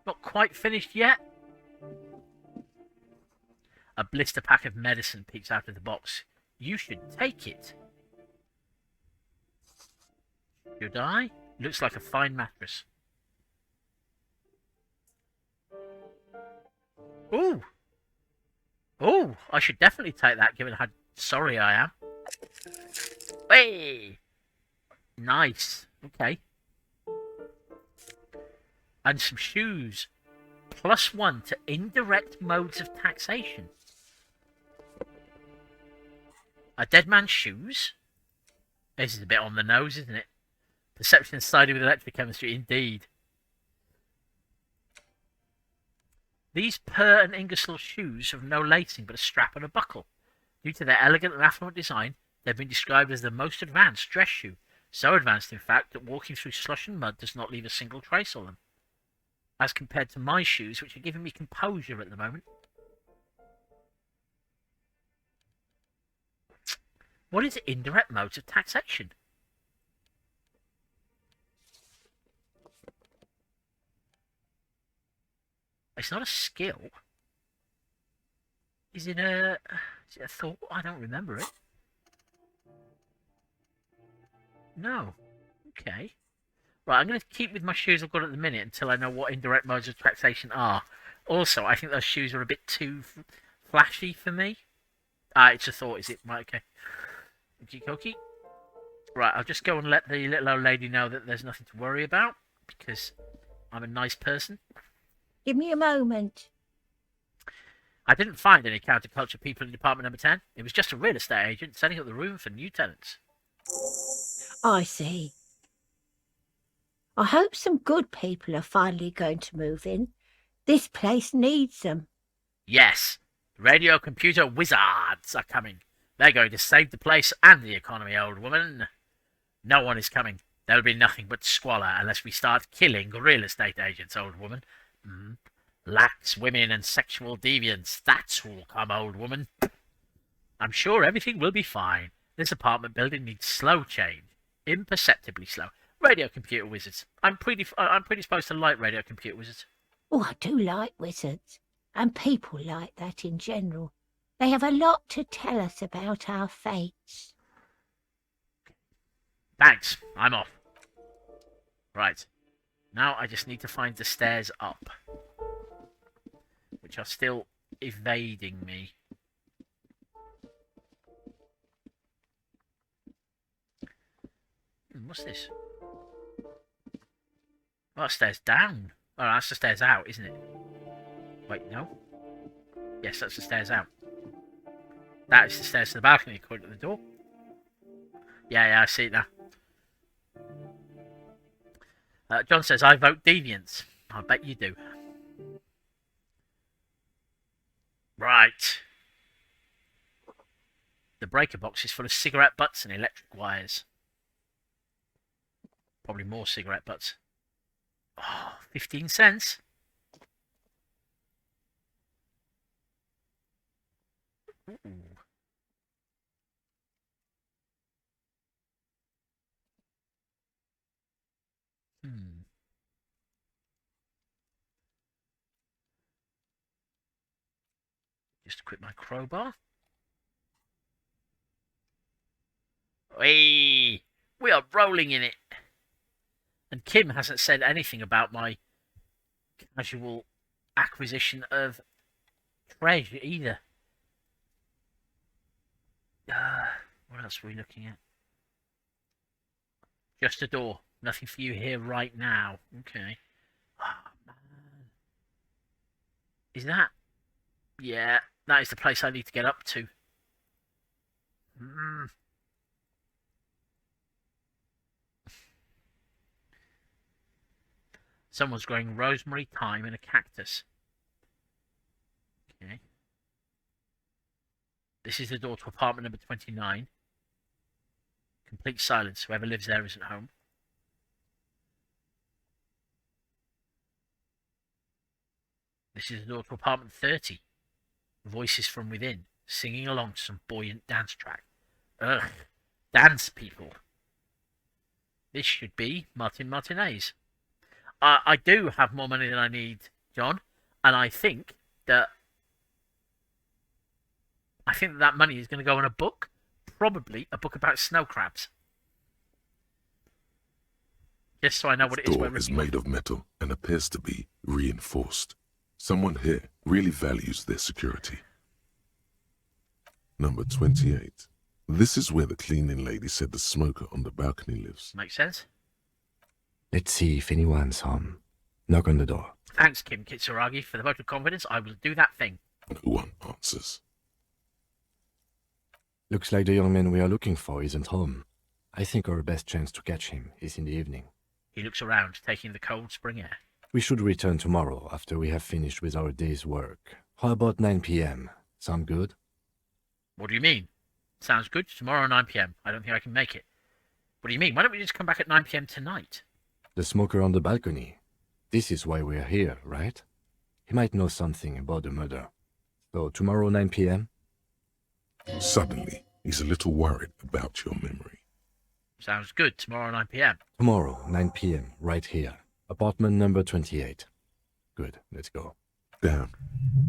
A: Not quite finished yet? A blister pack of medicine peeks out of the box. You should take it. Should I? Looks like a fine mattress. Ooh! Oh, I should definitely take that given how sorry I am. Hey! Nice. Okay. And some shoes. +1 to indirect modes of taxation. A dead man's shoes? This is a bit on the nose, isn't it? Perception sided with electrochemistry, indeed. These Per and Ingersoll shoes have no lacing but a strap and a buckle. Due to their elegant and affluent design, they've been described as the most advanced dress shoe. So advanced, in fact, that walking through slush and mud does not leave a single trace on them. As compared to my shoes, which are giving me composure at the moment. What is indirect modes of taxation? It's not a skill. Is it a thought? I don't remember it. No. Okay. Right, I'm going to keep with my shoes I've got at the minute until I know what indirect modes of taxation are. Also, I think those shoes are a bit too flashy for me. It's a thought, is it? Right, okay. Okie. Right, I'll just go and let the little old lady know that there's nothing to worry about, because I'm a nice person.
D: Give me a moment.
A: I didn't find any counterculture people in Department Number 10. It was just a real estate agent setting up the room for new tenants.
D: I see. I hope some good people are finally going to move in. This place needs them.
A: Yes, the radio computer wizards are coming. They're going to save the place and the economy, old woman. No one is coming. There'll be nothing but squalor unless we start killing real estate agents, old woman. Lax women and sexual deviants. That's who'll come, old woman. I'm sure everything will be fine. This apartment building needs slow change. Imperceptibly slow. Radio computer wizards. I'm predisposed to like radio computer wizards.
D: Oh, I do like wizards. And people like that in general. They have a lot to tell us about our fates.
A: Thanks. I'm off. Right. Now I just need to find the stairs up, which are still evading me. What's this? Oh, that stairs down. Oh, that's the stairs out, isn't it? Wait, no? Yes, that's the stairs out. That is the stairs to the balcony, according to the door. Yeah, I see it now. John says, I vote deviants. I bet you do. Right. The breaker box is full of cigarette butts and electric wires. Probably more cigarette butts. Oh, 15 cents. Ooh. Just equip my crowbar. Hey, we are rolling in it. And Kim hasn't said anything about my casual acquisition of treasure either. What else are we looking at? Just a door. Nothing for you here right now. Okay. Oh, man. Is that? Yeah, that is the place I need to get up to. Someone's growing rosemary, thyme, and a cactus. Okay. This is the door to apartment number 29. Complete silence. Whoever lives there isn't home. This is the door to apartment 30. Voices from within, singing along to some buoyant dance track. Ugh. Dance people. This should be Martin Martinez. I do have more money than I need, John, and I think that money is going to go on a book, probably a book about snow crabs. Just so I know what it is we're
B: Door is
A: looking
B: made of metal and appears to be reinforced. Someone here really values their security. Number 28. This is where the cleaning lady said the smoker on the balcony lives.
A: Makes sense.
C: Let's see if anyone's home. Knock on the door.
A: Thanks, Kim Kitsuragi, for the vote of confidence. I will do that thing.
B: No one answers.
C: Looks like the young man we are looking for isn't home. I think our best chance to catch him is in the evening.
A: He looks around, taking the cold spring air.
C: We should return tomorrow after we have finished with our day's work. How about 9 p.m.? Sound good?
A: What do you mean? Sounds good. Tomorrow 9 p.m. I don't think I can make it. What do you mean? Why don't we just come back at 9 p.m. tonight?
C: The smoker on the balcony. This is why we're here, right? He might know something about the murder. So tomorrow 9 p.m.?
B: Suddenly, he's a little worried about your memory.
A: Sounds good. Tomorrow 9 p.m.
C: Tomorrow, 9 p.m., right here. Apartment number 28. Good, let's go.
B: Damn.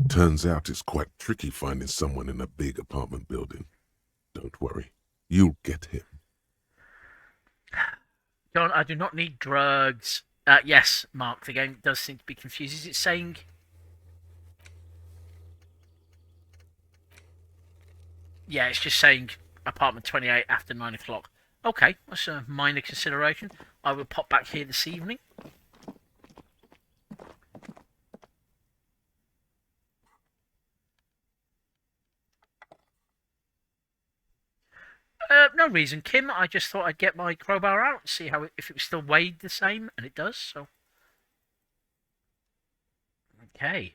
B: Turns out it's quite tricky finding someone in a big apartment building. Don't worry. You'll get him.
A: John, I do not need drugs. Yes, Mark, the game does seem to be confused. Is it saying... Yeah, it's just saying apartment 28 after 9 o'clock. Okay, that's a minor consideration. I will pop back here this evening. No reason, Kim. I just thought I'd get my crowbar out and see how if it was still weighed the same, and it does, so... Okay.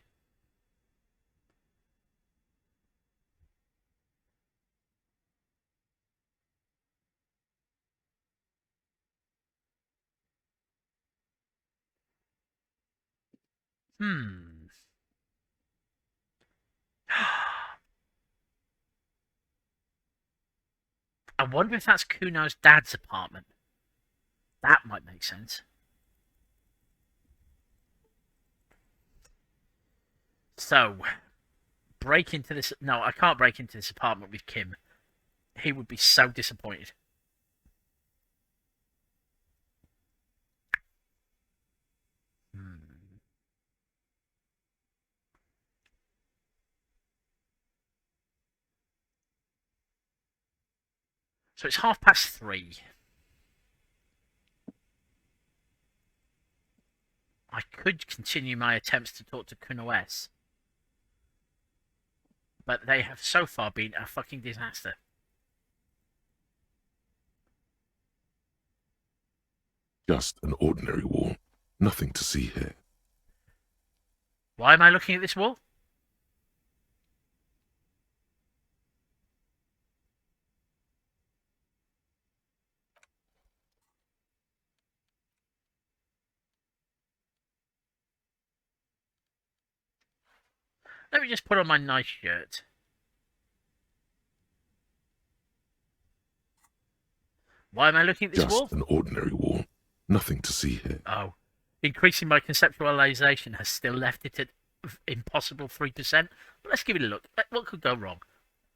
A: I wonder if that's Kuno's dad's apartment. That might make sense. So, break into this... No, I can't break into this apartment with Kim. He would be so disappointed. So it's 3:30. I could continue my attempts to talk to Kuno S. But they have so far been a fucking disaster.
B: Just an ordinary wall. Nothing to see here.
A: Why am I looking at this wall? Let me just put on my nice shirt. Why am I looking at this wall?
B: Just an ordinary wall. Nothing to see here.
A: Oh. Increasing my conceptualization has still left it at impossible 3%. But let's give it a look. What could go wrong?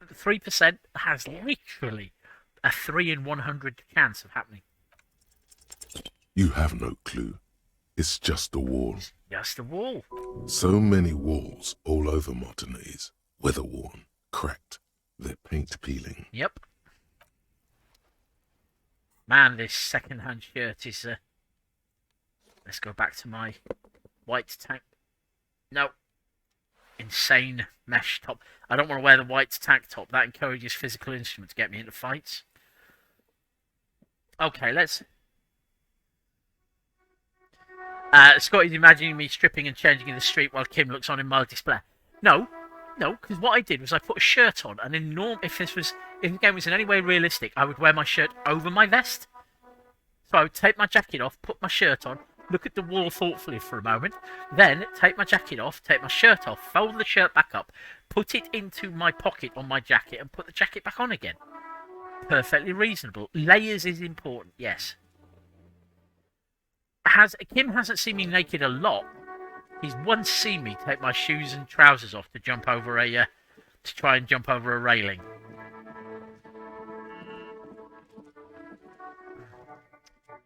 A: 3% has literally a 3 in 100 chance of happening.
B: You have no clue. It's just a wall.
A: Just a wall.
B: So many walls all over Martinez. Weather-worn, cracked, their paint peeling.
A: Yep. Man, this second-hand shirt is... Let's go back to my white tank. No. Insane mesh top. I don't want to wear the white tank top. That encourages physical instrument to get me into fights. Okay, let's... Scotty's imagining me stripping and changing in the street while Kim looks on in mild display. No, because what I did was I put a shirt on, and if the game was in any way realistic, I would wear my shirt over my vest. So I would take my jacket off, put my shirt on, look at the wall thoughtfully for a moment, then take my jacket off, take my shirt off, fold the shirt back up, put it into my pocket on my jacket, and put the jacket back on again. Perfectly reasonable. Layers is important, yes. Kim hasn't seen me naked a lot. He's once seen me take my shoes and trousers off to jump over to try and jump over a railing.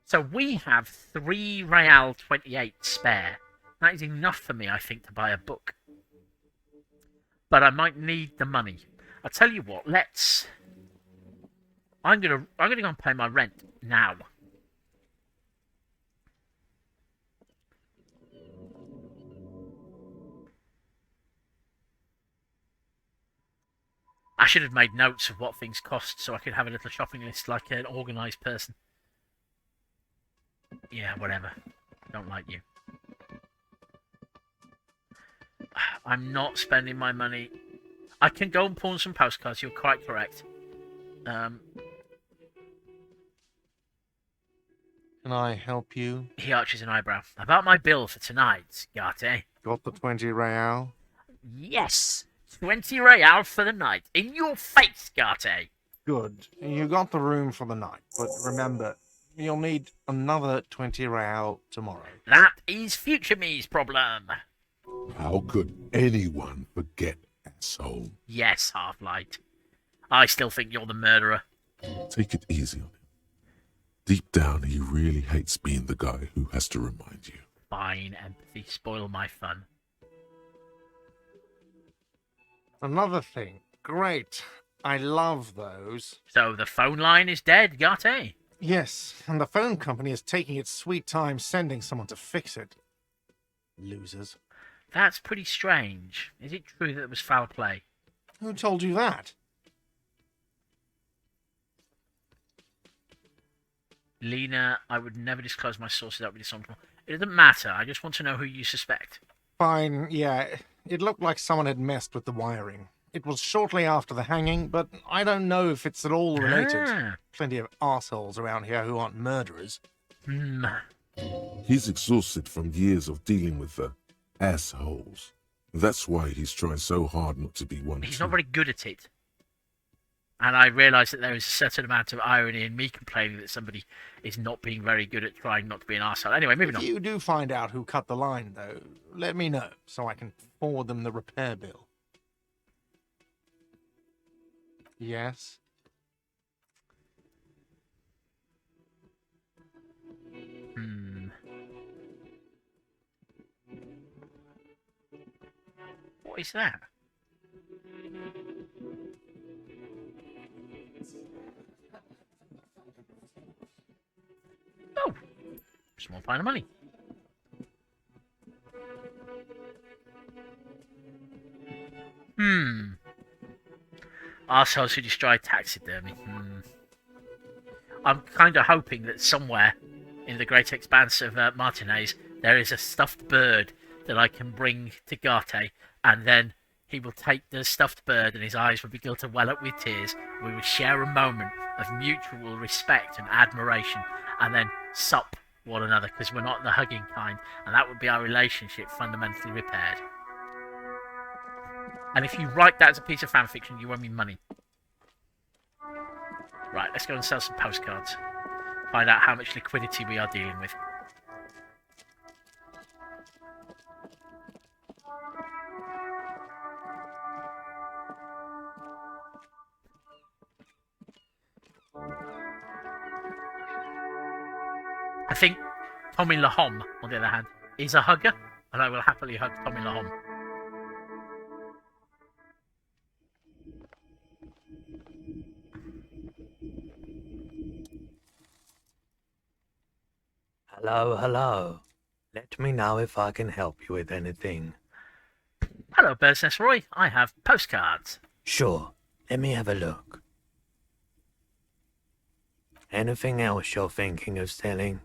A: So we have 3 Real 28 spare. That is enough for me, I think, to buy a book. But I might need the money. I'll tell you what, I'm gonna go and pay my rent now. I should have made notes of what things cost so I could have a little shopping list like an organised person. Yeah, whatever. Don't like you. I'm not spending my money. I can go and pawn some postcards, you're quite correct.
G: Can I help you?
A: He arches an eyebrow. About my bill for tonight, Garte.
G: Got the 20 real?
A: Yes! 20 Real for the night. In your face, Garte!
G: Good. You got the room for the night, but remember, you'll need another 20 real tomorrow.
A: That is future me's problem.
B: How could anyone forget, asshole?
A: Yes, Half-Light. I still think you're the murderer.
B: Take it easy on him. Deep down, he really hates being the guy who has to remind you.
A: Fine, empathy. Spoil my fun.
G: Another thing. Great. I love those.
A: So the phone line is dead, Garte?
G: Yes, and the phone company is taking its sweet time sending someone to fix it. Losers.
A: That's pretty strange. Is it true that it was foul play?
G: Who told you that?
A: Lena, I would never disclose my sources. That would be dishonorable. It doesn't matter. I just want to know who you suspect.
G: Fine, yeah. It looked like someone had messed with the wiring. It was shortly after the hanging, but I don't know if it's at all related.
A: Ah.
G: Plenty of arseholes around here who aren't murderers.
B: He's exhausted from years of dealing with the assholes. That's why he's trying so hard not to be one.
A: He's
B: too.
A: not very good at it. And I realise that there is a certain amount of irony in me complaining that somebody is not being very good at trying not to be an arsehole. Anyway, moving
G: If
A: on.
G: you do find out who cut the line, though, let me know so I can forward them the repair bill. Yes?
A: What is that? Oh, small pile of money. Arseholes who destroy taxidermy. I'm kind of hoping that somewhere in the great expanse of Martinez there is a stuffed bird that I can bring to Garte, and then he will take the stuffed bird and his eyes will begin to well up with tears. We will share a moment of mutual respect and admiration, and then sup one another, because we're not the hugging kind, and that would be our relationship fundamentally repaired. And if you write that as a piece of fan fiction, you owe me money. Right, let's go and sell some postcards. Find out how much liquidity we are dealing with. I think Tommy Lahom, on the other hand, is a hugger, and I will happily hug Tommy Lahom.
H: Hello, hello. Let me know if I can help you with anything.
A: Hello, Bird's Nest Roy. I have postcards.
H: Sure, let me have a look. Anything else you're thinking of selling?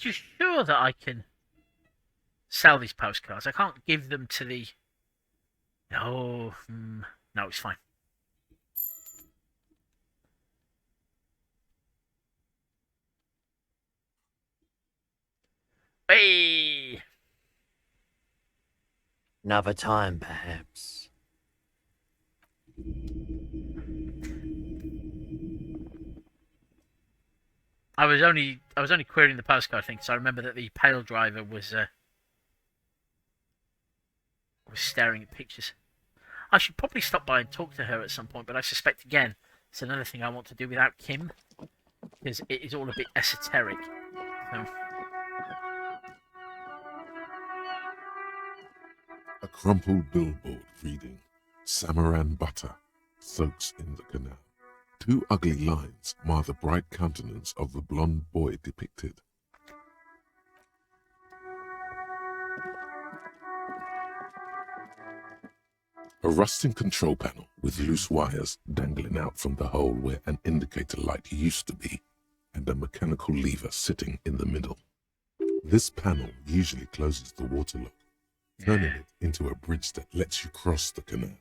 A: You sure that I can sell these postcards? I can't give them to the... No, no, it's fine. Hey!
H: Another time, perhaps.
A: I was only querying the postcode thing, because I remember that the pale driver was staring at pictures. I should probably stop by and talk to her at some point, but I suspect again it's another thing I want to do without Kim, because it is all a bit esoteric. So.
B: A crumpled billboard reading, Samaran butter soaks in the canal. Two ugly lines mar the bright countenance of the blonde boy depicted. A rusting control panel with loose wires dangling out from the hole where an indicator light used to be, and a mechanical lever sitting in the middle. This panel usually closes the water lock, turning it into a bridge that lets you cross the canal.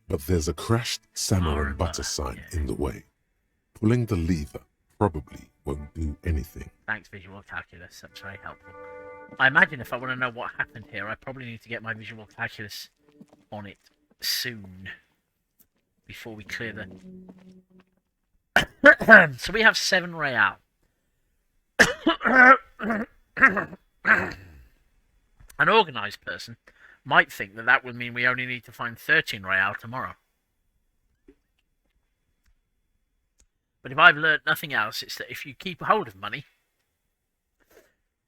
B: But there's a crashed Samaran butter sign in the way. Pulling the lever probably won't do anything.
A: Thanks, visual calculus. That's very helpful. I imagine if I want to know what happened here, I probably need to get my visual calculus on it soon before we clear the... So we have 7 real. An organised person might think that that would mean we only need to find 13 real tomorrow. But if I've learned nothing else, it's that if you keep hold of money,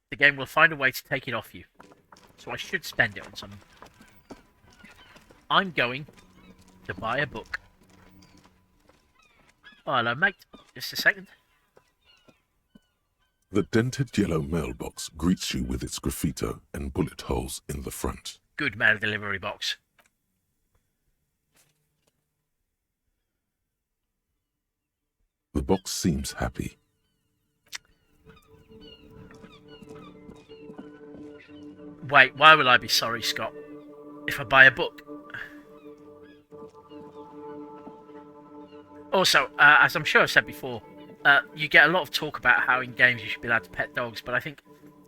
A: the game will find a way to take it off you. So I should spend it on something. I'm going to buy a book. Oh, hello, mate. Just a second.
B: The dented yellow mailbox greets you with its graffito and bullet holes in the front.
A: Good mail delivery box.
B: The box seems happy.
A: Wait, why will I be sorry, Scott, if I buy a book? Also, as I'm sure I've said before, you get a lot of talk about how in games you should be allowed to pet dogs, but I think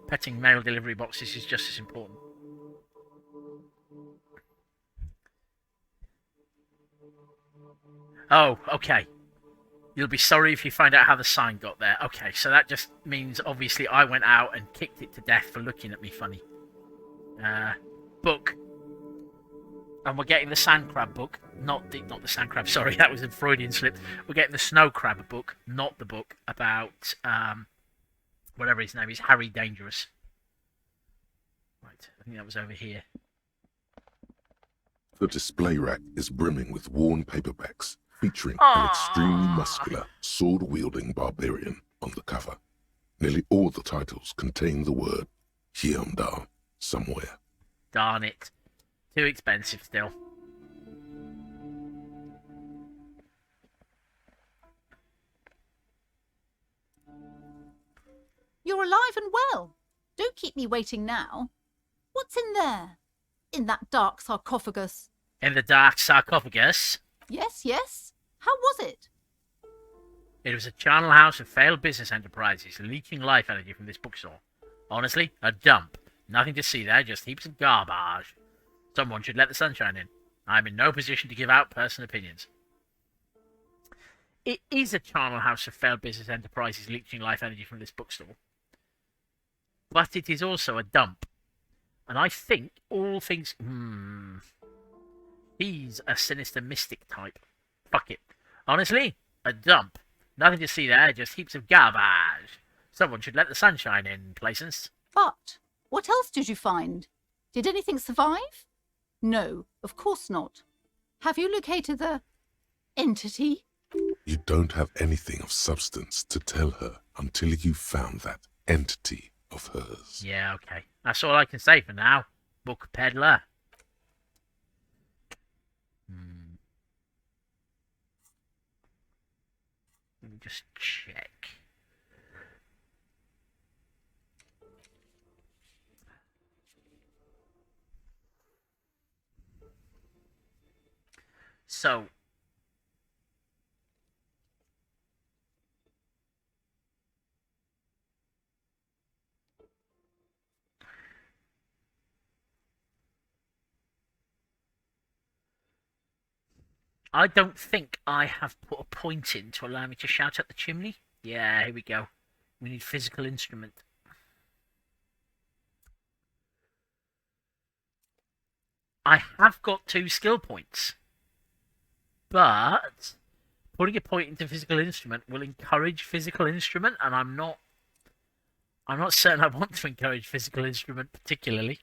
A: petting mail delivery boxes is just as important. Oh, okay. You'll be sorry if you find out how the sign got there. Okay, so that just means obviously I went out and kicked it to death for looking at me funny. Book. And we're getting the sand crab book, not the sand crab. Sorry, that was a Freudian slip. We're getting the snow crab book, not the book about whatever his name is, Harry Dangerous. Right, I think that was over here.
B: The display rack is brimming with worn paperbacks, featuring an extremely muscular, sword-wielding barbarian on the cover. Nearly all the titles contain the word Hyundai somewhere.
A: Darn it. Too expensive still.
I: You're alive and well. Don't keep me waiting now. What's in there? In that dark sarcophagus?
A: In the dark sarcophagus?
I: Yes, yes. How was it?
A: It was a charnel house of failed business enterprises, leaking life energy from this bookstore. Honestly, a dump. Nothing to see there, just heaps of garbage. Someone should let the sunshine in. I'm in no position to give out personal opinions. It is a charnel house of failed business enterprises leeching life energy from this bookstore. But it is also a dump. And I think all things... He's a sinister mystic type. Fuck it. Honestly, a dump. Nothing to see there, just heaps of garbage. Someone should let the sunshine in, places.
I: But what else did you find? Did anything survive? No, of course not. Have you located the entity?
B: You don't have anything of substance to tell her until you found that entity of hers.
A: Yeah, okay. That's all I can say for now. Book peddler. Let me just check. So, I don't think I have put a point in to allow me to shout at the chimney. Yeah, here we go. We need physical instrument. I have got 2 skill points, but putting a point into physical instrument will encourage physical instrument, and I'm not certain I want to encourage physical instrument particularly.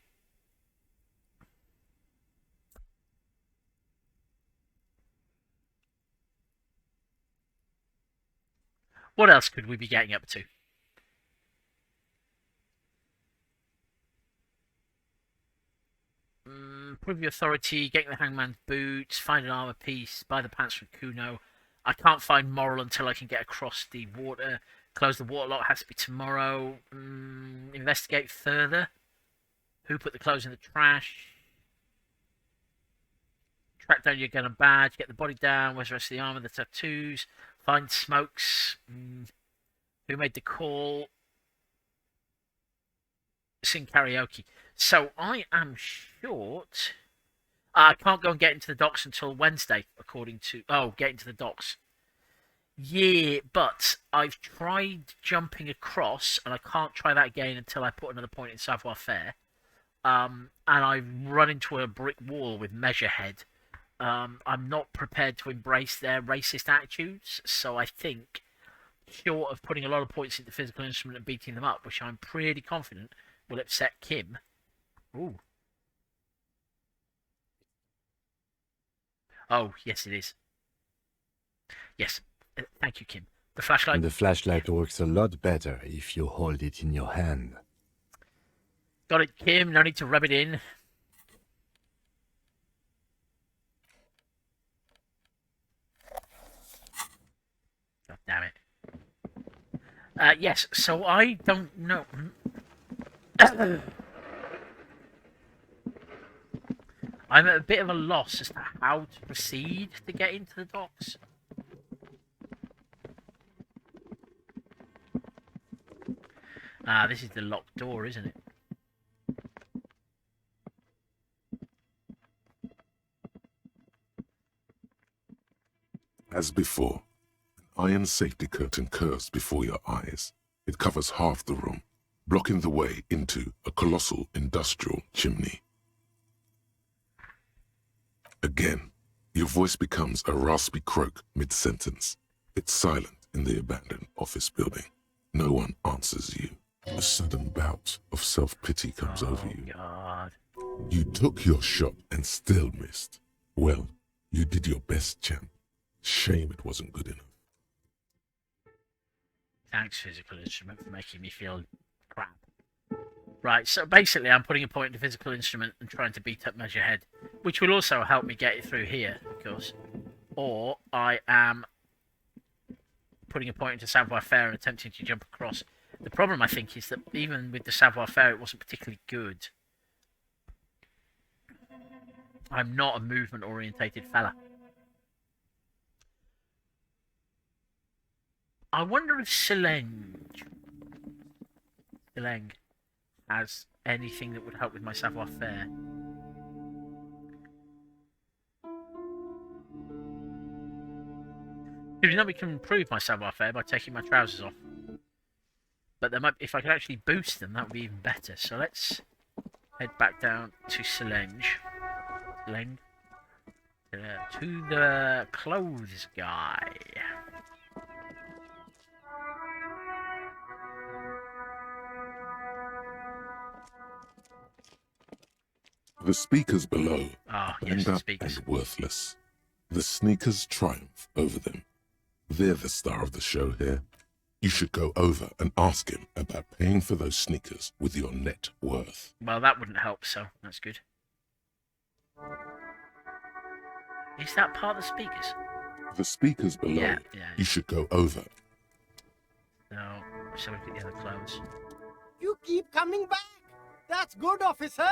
A: What else could we be getting up to? Prove your authority, getting the hangman's boots, find an armor piece, buy the pants from Kuno. I can't find moral until I can get across the water. Close the water lock has to be tomorrow. Investigate further. Who put the clothes in the trash? Track down your gun and badge. Get the body down. Where's the rest of the armor? The tattoos. Find Smokes. Who made the call? Sing karaoke. So I am short. I can't go and get into the docks until Wednesday, according to... Oh, get into the docks. Yeah, but I've tried jumping across, and I can't try that again until I put another point in Savoir Faire. And I've run into a brick wall with Measurehead. I'm not prepared to embrace their racist attitudes, so I think, short of putting a lot of points into physical instrument and beating them up, which I'm pretty confident will upset Kim. Ooh. Oh, yes, it is. Yes. Thank you, Kim. The flashlight?
C: And the flashlight works a lot better if you hold it in your hand.
A: Got it, Kim. No need to rub it in. God damn it. Yes, so I don't know. I'm at a bit of a loss as to how to proceed to get into the docks. This is the locked door, isn't it?
B: As before, an iron safety curtain curves before your eyes. It covers half the room, blocking the way into a colossal industrial chimney. Again, your voice becomes a raspy croak mid-sentence. It's silent in the abandoned office building. No one answers you. A sudden bout of self-pity comes over you.
A: God.
B: You took your shot and still missed. Well, you did your best, champ. Shame it wasn't good enough.
A: Thanks, physical instrument, for making me feel crap. Right, so basically I'm putting a point into physical instrument and trying to beat up Measurehead, which will also help me get it through here, of course. Or I am putting a point into Savoir Faire and attempting to jump across. The problem, I think, is that even with the Savoir Faire, it wasn't particularly good. I'm not a movement-orientated fella. I wonder if Sileng has anything that would help with my Savoir Faire. If not, we can improve my Savoir Faire by taking my trousers off. But there might, if I could actually boost them, that would be even better. So let's head back down to Sileng. To the clothes guy.
B: The speakers below
A: Ah, yes,
B: end
A: the
B: up
A: speakers.
B: and worthless. The sneakers triumph over them. They're the star of the show here. You should go over and ask him about paying for those sneakers with your net worth.
A: Well, that wouldn't help, so that's good. Is that part of the speakers?
B: The speakers below,
A: Yeah.
B: you should go over.
A: No, so look at the other clothes.
J: You keep coming back. That's good, officer.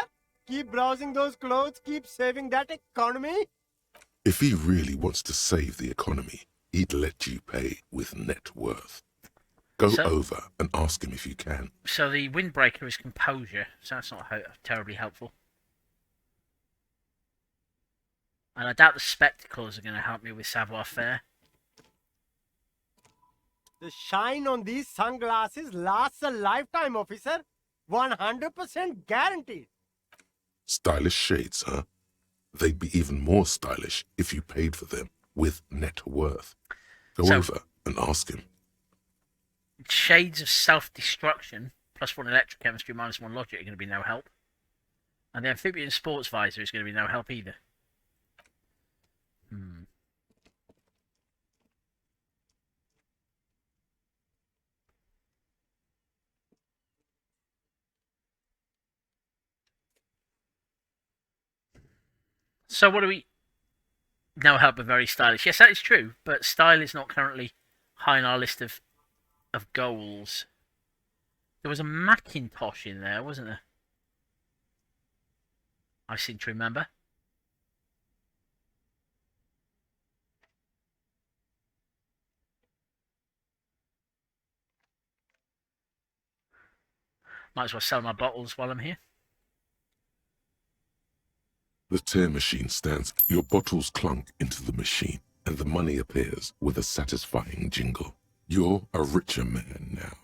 J: Keep browsing those clothes, keep saving that economy.
B: If he really wants to save the economy, he'd let you pay with net worth. Go over and ask him if you can.
A: So the windbreaker is composure, so that's not terribly helpful. And I doubt the spectacles are going to help me with Savoir Faire.
J: The shine on these sunglasses lasts a lifetime, officer. 100% guaranteed.
B: Stylish shades, huh? They'd be even more stylish if you paid for them with net worth. Go over and ask him.
A: Shades of self-destruction, +1 electrochemistry, -1 logic, are going to be no help. And the amphibian sports visor is going to be no help either. So what do we... No help, but very stylish. Yes, that is true, but style is not currently high on our list of goals. There was a Macintosh in there, wasn't there? I seem to remember. Might as well sell my bottles while I'm here.
B: The tear machine stands. Your bottles clunk into the machine, and the money appears with a satisfying jingle. You're a richer man now.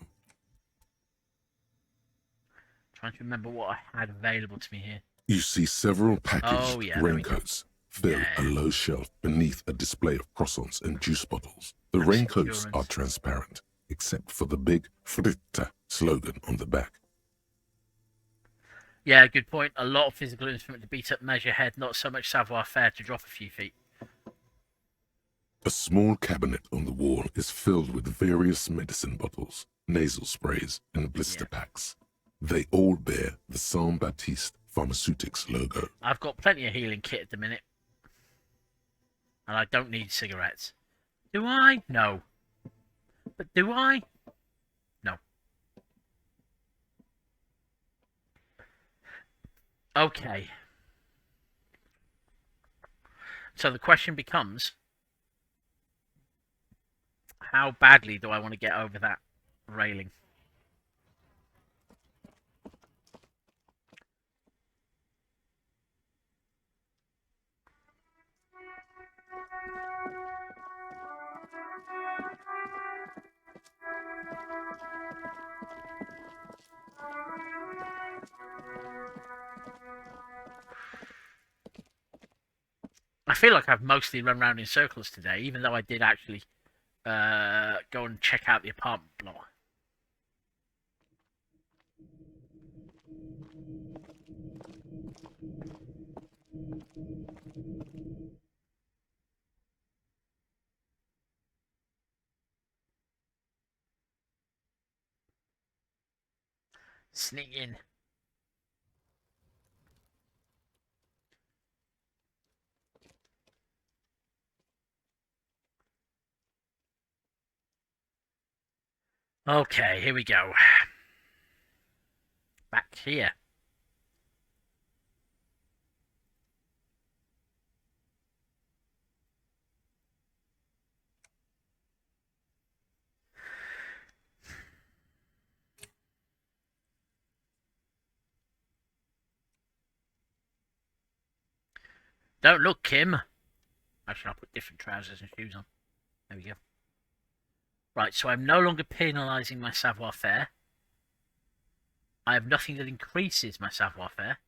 A: Trying to remember what I had available to me here.
B: You see several packaged raincoats fill a low shelf beneath a display of croissants and juice bottles. The raincoats are transparent, except for the big Fritta slogan on the back.
A: Yeah, good point. A lot of physical instrument to beat up measure head, not so much savoir-faire to drop a few feet.
B: A small cabinet on the wall is filled with various medicine bottles, nasal sprays, and blister packs. They all bear the Saint Baptiste Pharmaceutics logo.
A: I've got plenty of healing kit at the minute. And I don't need cigarettes. Do I? No. But do I? No. Okay. So the question becomes, how badly do I want to get over that railing? I feel like I've mostly run around in circles today, even though I did actually go and check out the apartment block. Sneak in. Okay, here we go. Back here. Don't look, Kim. Actually, I'll put different trousers and shoes on. There we go. Right, so I'm no longer penalising my savoir-faire. I have nothing that increases my savoir-faire.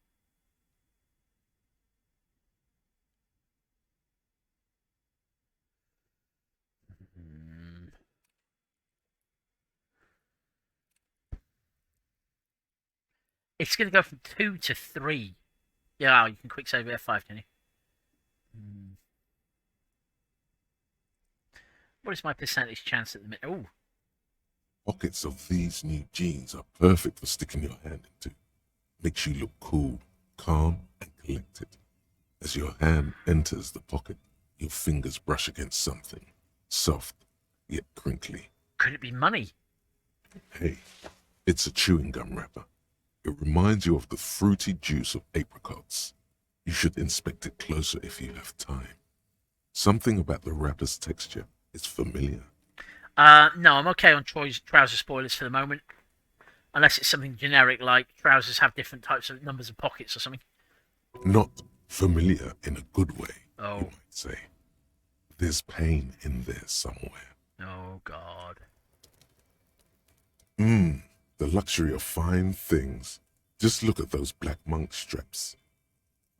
A: It's going to go from 2 to 3. Yeah, you can quick save F5, can you? What is my percentage chance at the minute? Oh.
B: Pockets of these new jeans are perfect for sticking your hand into. Makes you look cool, calm, and collected. As your hand enters the pocket, your fingers brush against something, soft, yet crinkly.
A: Could it be money?
B: Hey, it's a chewing gum wrapper. It reminds you of the fruity juice of apricots. You should inspect it closer if you have time. Something about the wrapper's texture is familiar.
A: No, I'm okay on trouser spoilers for the moment. Unless it's something generic like trousers have different types of numbers of pockets or something.
B: Not familiar in a good way,
A: Oh.
B: you might say. There's pain in there somewhere.
A: Oh, God.
B: The luxury of fine things. Just look at those black monk straps.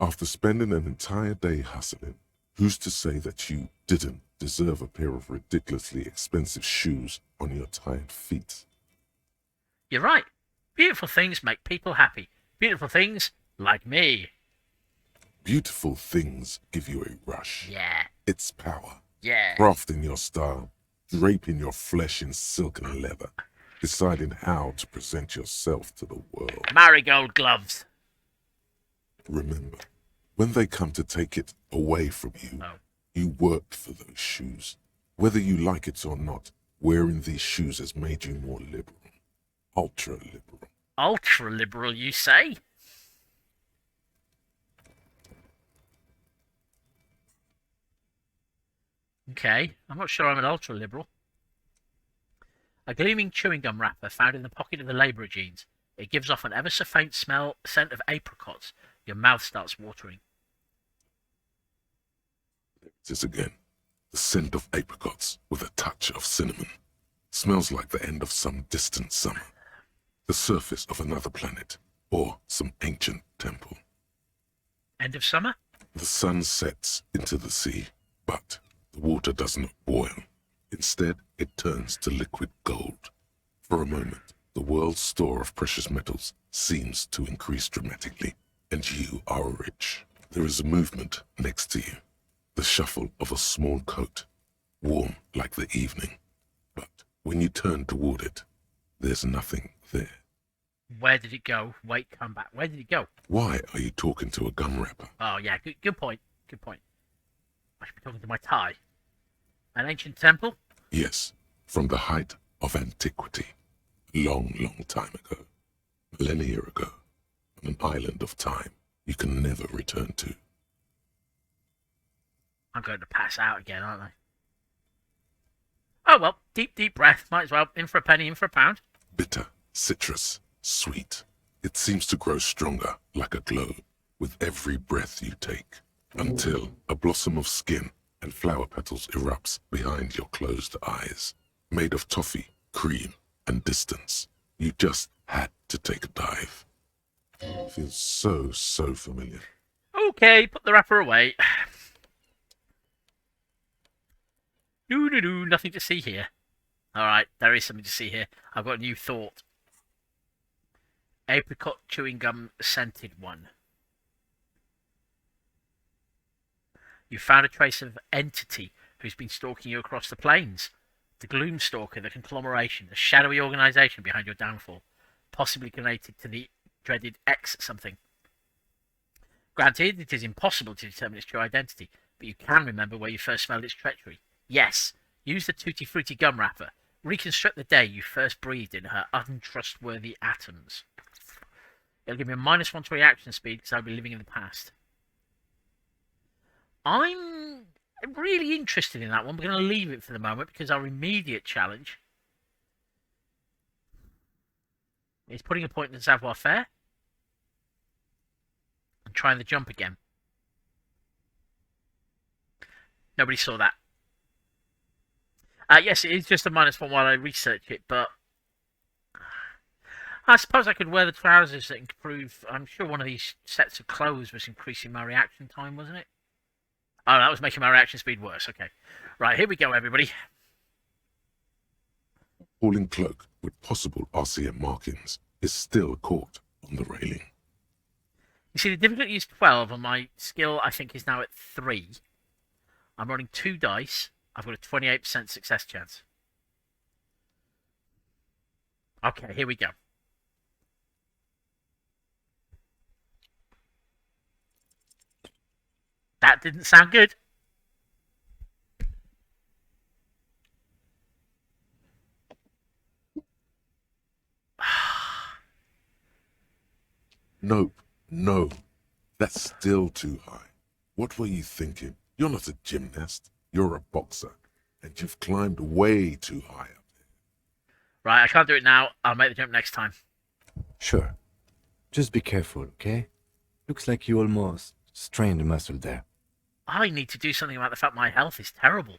B: After spending an entire day hustling, who's to say that you didn't deserve a pair of ridiculously expensive shoes on your tired feet?
A: You're right. Beautiful things make people happy. Beautiful things like me.
B: Beautiful things give you a rush.
A: Yeah.
B: It's power.
A: Yeah.
B: Crafting your style, draping your flesh in silk and leather, deciding how to present yourself to the world.
A: Marigold gloves.
B: Remember, when they come to take it away from you, you worked for those shoes. Whether you like it or not, wearing these shoes has made you more liberal. Ultra-liberal.
A: Ultra-liberal, you say? Okay, I'm not sure I'm an ultra-liberal. A gleaming chewing gum wrapper found in the pocket of the labourer jeans. It gives off an ever so faint scent of apricots. Your mouth starts watering.
B: There it is again. The scent of apricots with a touch of cinnamon. Smells like the end of some distant summer. The surface of another planet, or some ancient temple.
A: End of summer?
B: The sun sets into the sea, but the water does not boil. Instead, it turns to liquid gold. For a moment, the world's store of precious metals seems to increase dramatically, and you are rich. There is a movement next to you, the shuffle of a small coat, warm like the evening. But when you turn toward it, there's nothing there.
A: Where did it go? Wait, come back. Where did it go?
B: Why are you talking to a gum wrapper?
A: Oh, yeah, good point. Good point. I should be talking to my tie. An ancient temple?
B: Yes, from the height of antiquity. Long, long time ago. Millennia ago. On an island of time you can never return to.
A: I'm going to pass out again, aren't I? Oh, well, deep breath. Might as well. In for a penny, in for a pound.
B: Bitter, citrus, sweet. It seems to grow stronger, like a glow, with every breath you take, until a blossom of skin and flower petals erupts behind your closed eyes. Made of toffee, cream, and distance. You just had to take a dive. Feels so familiar.
A: Okay, put the wrapper away. No, nothing to see here. Alright, there is something to see here. I've got a new thought. Apricot chewing gum scented one. You found a trace of entity who's been stalking you across the plains. The Gloomstalker, the conglomeration, the shadowy organisation behind your downfall, possibly connected to the dreaded X something. Granted, it is impossible to determine its true identity, but you can remember where you first smelled its treachery. Yes, use the Tutti Frutti gum wrapper. Reconstruct the day you first breathed in her untrustworthy atoms. It'll give me a -1 to reaction speed because I'll be living in the past. I'm really interested in that one. We're going to leave it for the moment because our immediate challenge is putting a point in the savoir-faire and trying the jump again. Nobody saw that. Yes, it is just a -1 while I research it, but I suppose I could wear the trousers that improve. I'm sure one of these sets of clothes was increasing my reaction time, wasn't it? Oh, that was making my reaction speed worse. Okay. Right, here we go, everybody.
B: Falling cloak with possible RCM markings is still caught on the railing.
A: You see, the difficulty is 12, and my skill, I think, is now at 3. I'm rolling 2 dice. I've got a 28% success chance. Okay, here we go. That didn't sound good.
B: Nope, no. That's still too high. What were you thinking? You're not a gymnast. You're a boxer. And you've climbed way too high up there.
A: Right, I can't do it now. I'll make the jump next time.
C: Sure. Just be careful, okay? Looks like you almost strained a muscle there.
A: I need to do something about the fact my health is terrible.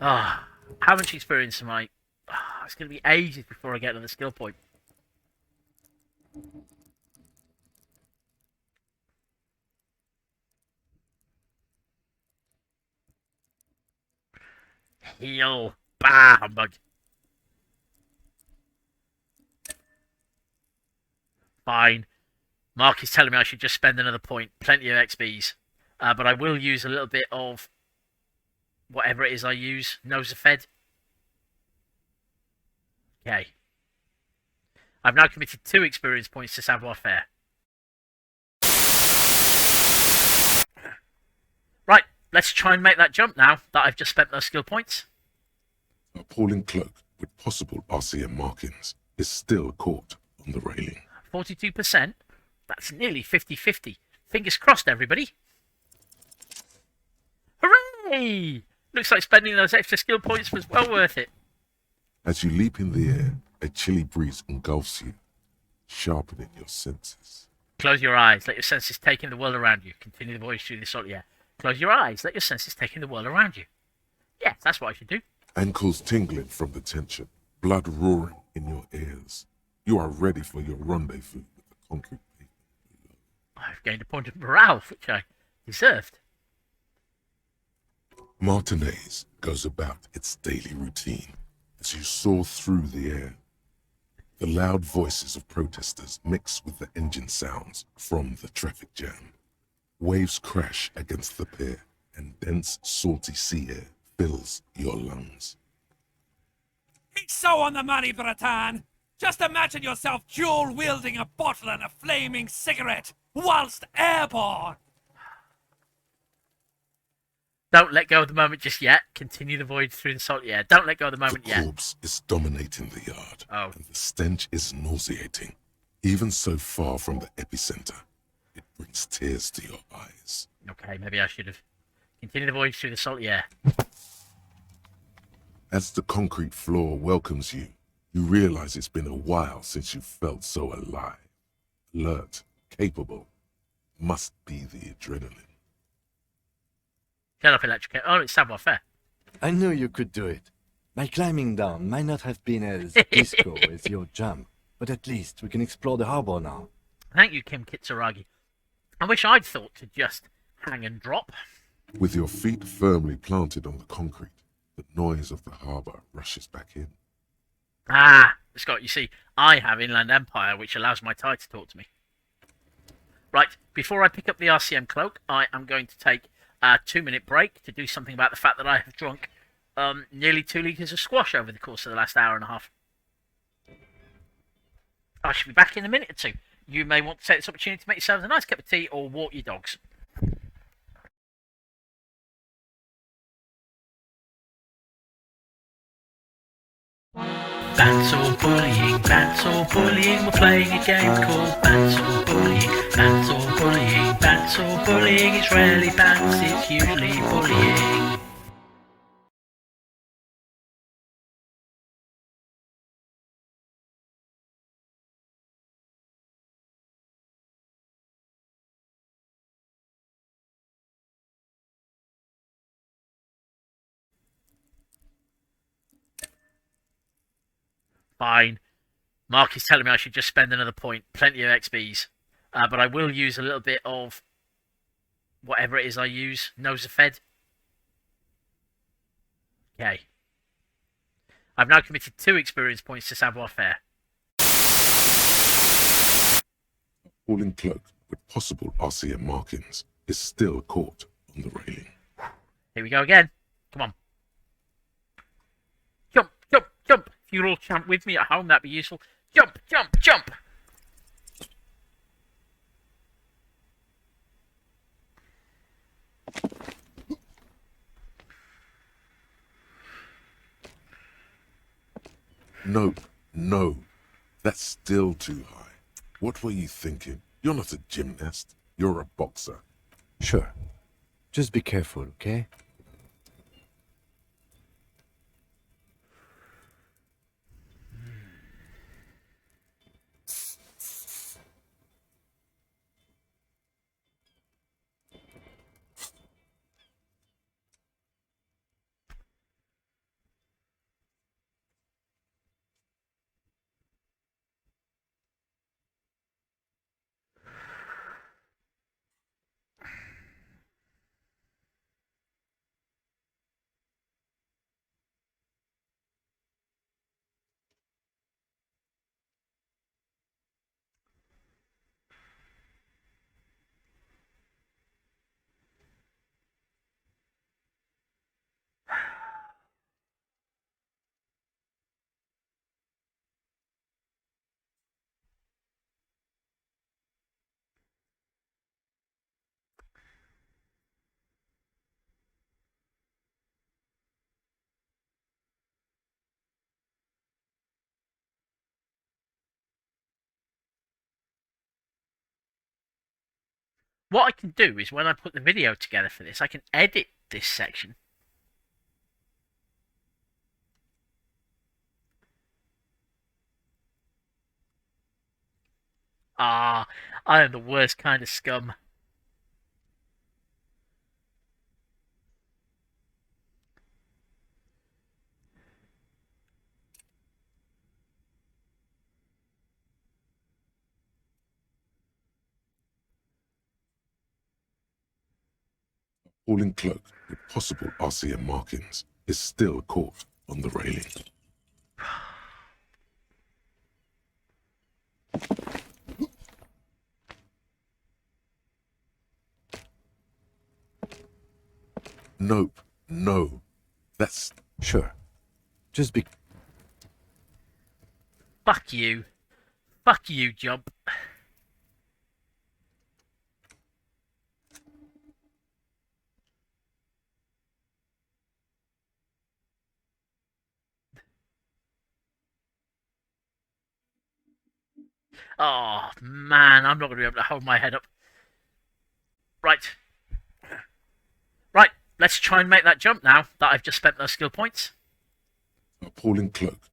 A: Ah, how much experience am I It's going to be ages before I get another skill point. Heal. Bah, humbug. Fine. Mark is telling me I should just spend another point. Plenty of XPs. But I will use a little bit of whatever it is I use. Nose of Fed. Okay. I've now committed 2 experience points to savoir-faire. Right, let's try and make that jump now that I've just spent those skill points.
B: Appalling cloak with possible RCM markings is still caught on the railing.
A: 42%? That's nearly 50-50. Fingers crossed, everybody. Hooray! Looks like spending those extra skill points was well worth it.
B: As you leap in the air, a chilly breeze engulfs you, sharpening your senses.
A: Close your eyes. Let your senses take in the world around you. Continue the voyage through the salty air. Close your eyes. Let your senses take in the world around you. Yes, that's what I should do.
B: Ankles tingling from the tension, blood roaring in your ears. You are ready for your rendezvous with the concrete pavement below.
A: I've gained a point of morale, which I deserved.
B: Martinez goes about its daily routine as you soar through the air. The loud voices of protesters mix with the engine sounds from the traffic jam. Waves crash against the pier, and dense, salty sea air fills your lungs.
K: It's so on the money, Bratan! Just imagine yourself dual-wielding a bottle and a flaming cigarette whilst airborne!
A: Don't let go of the moment just yet. Continue the voyage through the salty air. Don't let go of the moment yet.
B: The corpse is dominating the yard, and the stench is nauseating. Even so far from the epicenter, it brings tears to your eyes.
A: Okay, maybe I should have continued the voyage through the salty air.
B: As the concrete floor welcomes you, you realize it's been a while since you felt so alive. Alert, capable. Must be the adrenaline.
A: Shut up, Electric. Oh, it's savoir-faire.
C: I knew you could do it. My climbing down might not have been as disco as your jump, but at least we can explore the harbor now.
A: Thank you, Kim Kitsuragi. I wish I'd thought to just hang and drop.
B: With your feet firmly planted on the concrete, the noise of the harbor rushes back in.
A: Ah, Scott, you see, I have Inland Empire, which allows my tide to talk to me. Right, before I pick up the RCM cloak, I am going to take a 2-minute break to do something about the fact that I have drunk nearly 2 litres of squash over the course of the last hour and a half. I should be back in a minute or two. You may want to take this opportunity to make yourselves a nice cup of tea or walk your dogs. Bants or bullying, bants or bullying, we're playing a game called bants or bullying, bants or bullying, bants or bullying, it's rarely bants, it's usually bullying. Fine. Mark is telling me I should just spend another point. Plenty of XPs. But I will use a little bit of whatever it is I use. Nose of Fed. Okay. I've now committed 2 experience points to savoir-faire.
B: Falling cloak with possible RCM markings is still caught on the railing.
A: Here we go again. Come on. Jump, jump, jump. If you'd all champ with me at home, that'd be useful. Jump, jump, jump.
B: Nope, no. That's still too high. What were you thinking? You're not a gymnast. You're a boxer.
C: Sure. Just be careful, okay?
A: What I can do is when I put the video together for this, I can edit this section. Ah, I am the worst kind of scum.
B: Appalling cloak with possible RCM markings is still caught on the railing. Nope, no. That's...
C: Sure. Just be...
A: Fuck you. Fuck you, Job. Oh, man, I'm not going to be able to hold my head up. Right. Right, let's try and make that jump now that I've just spent those skill points.
B: Appalling cloak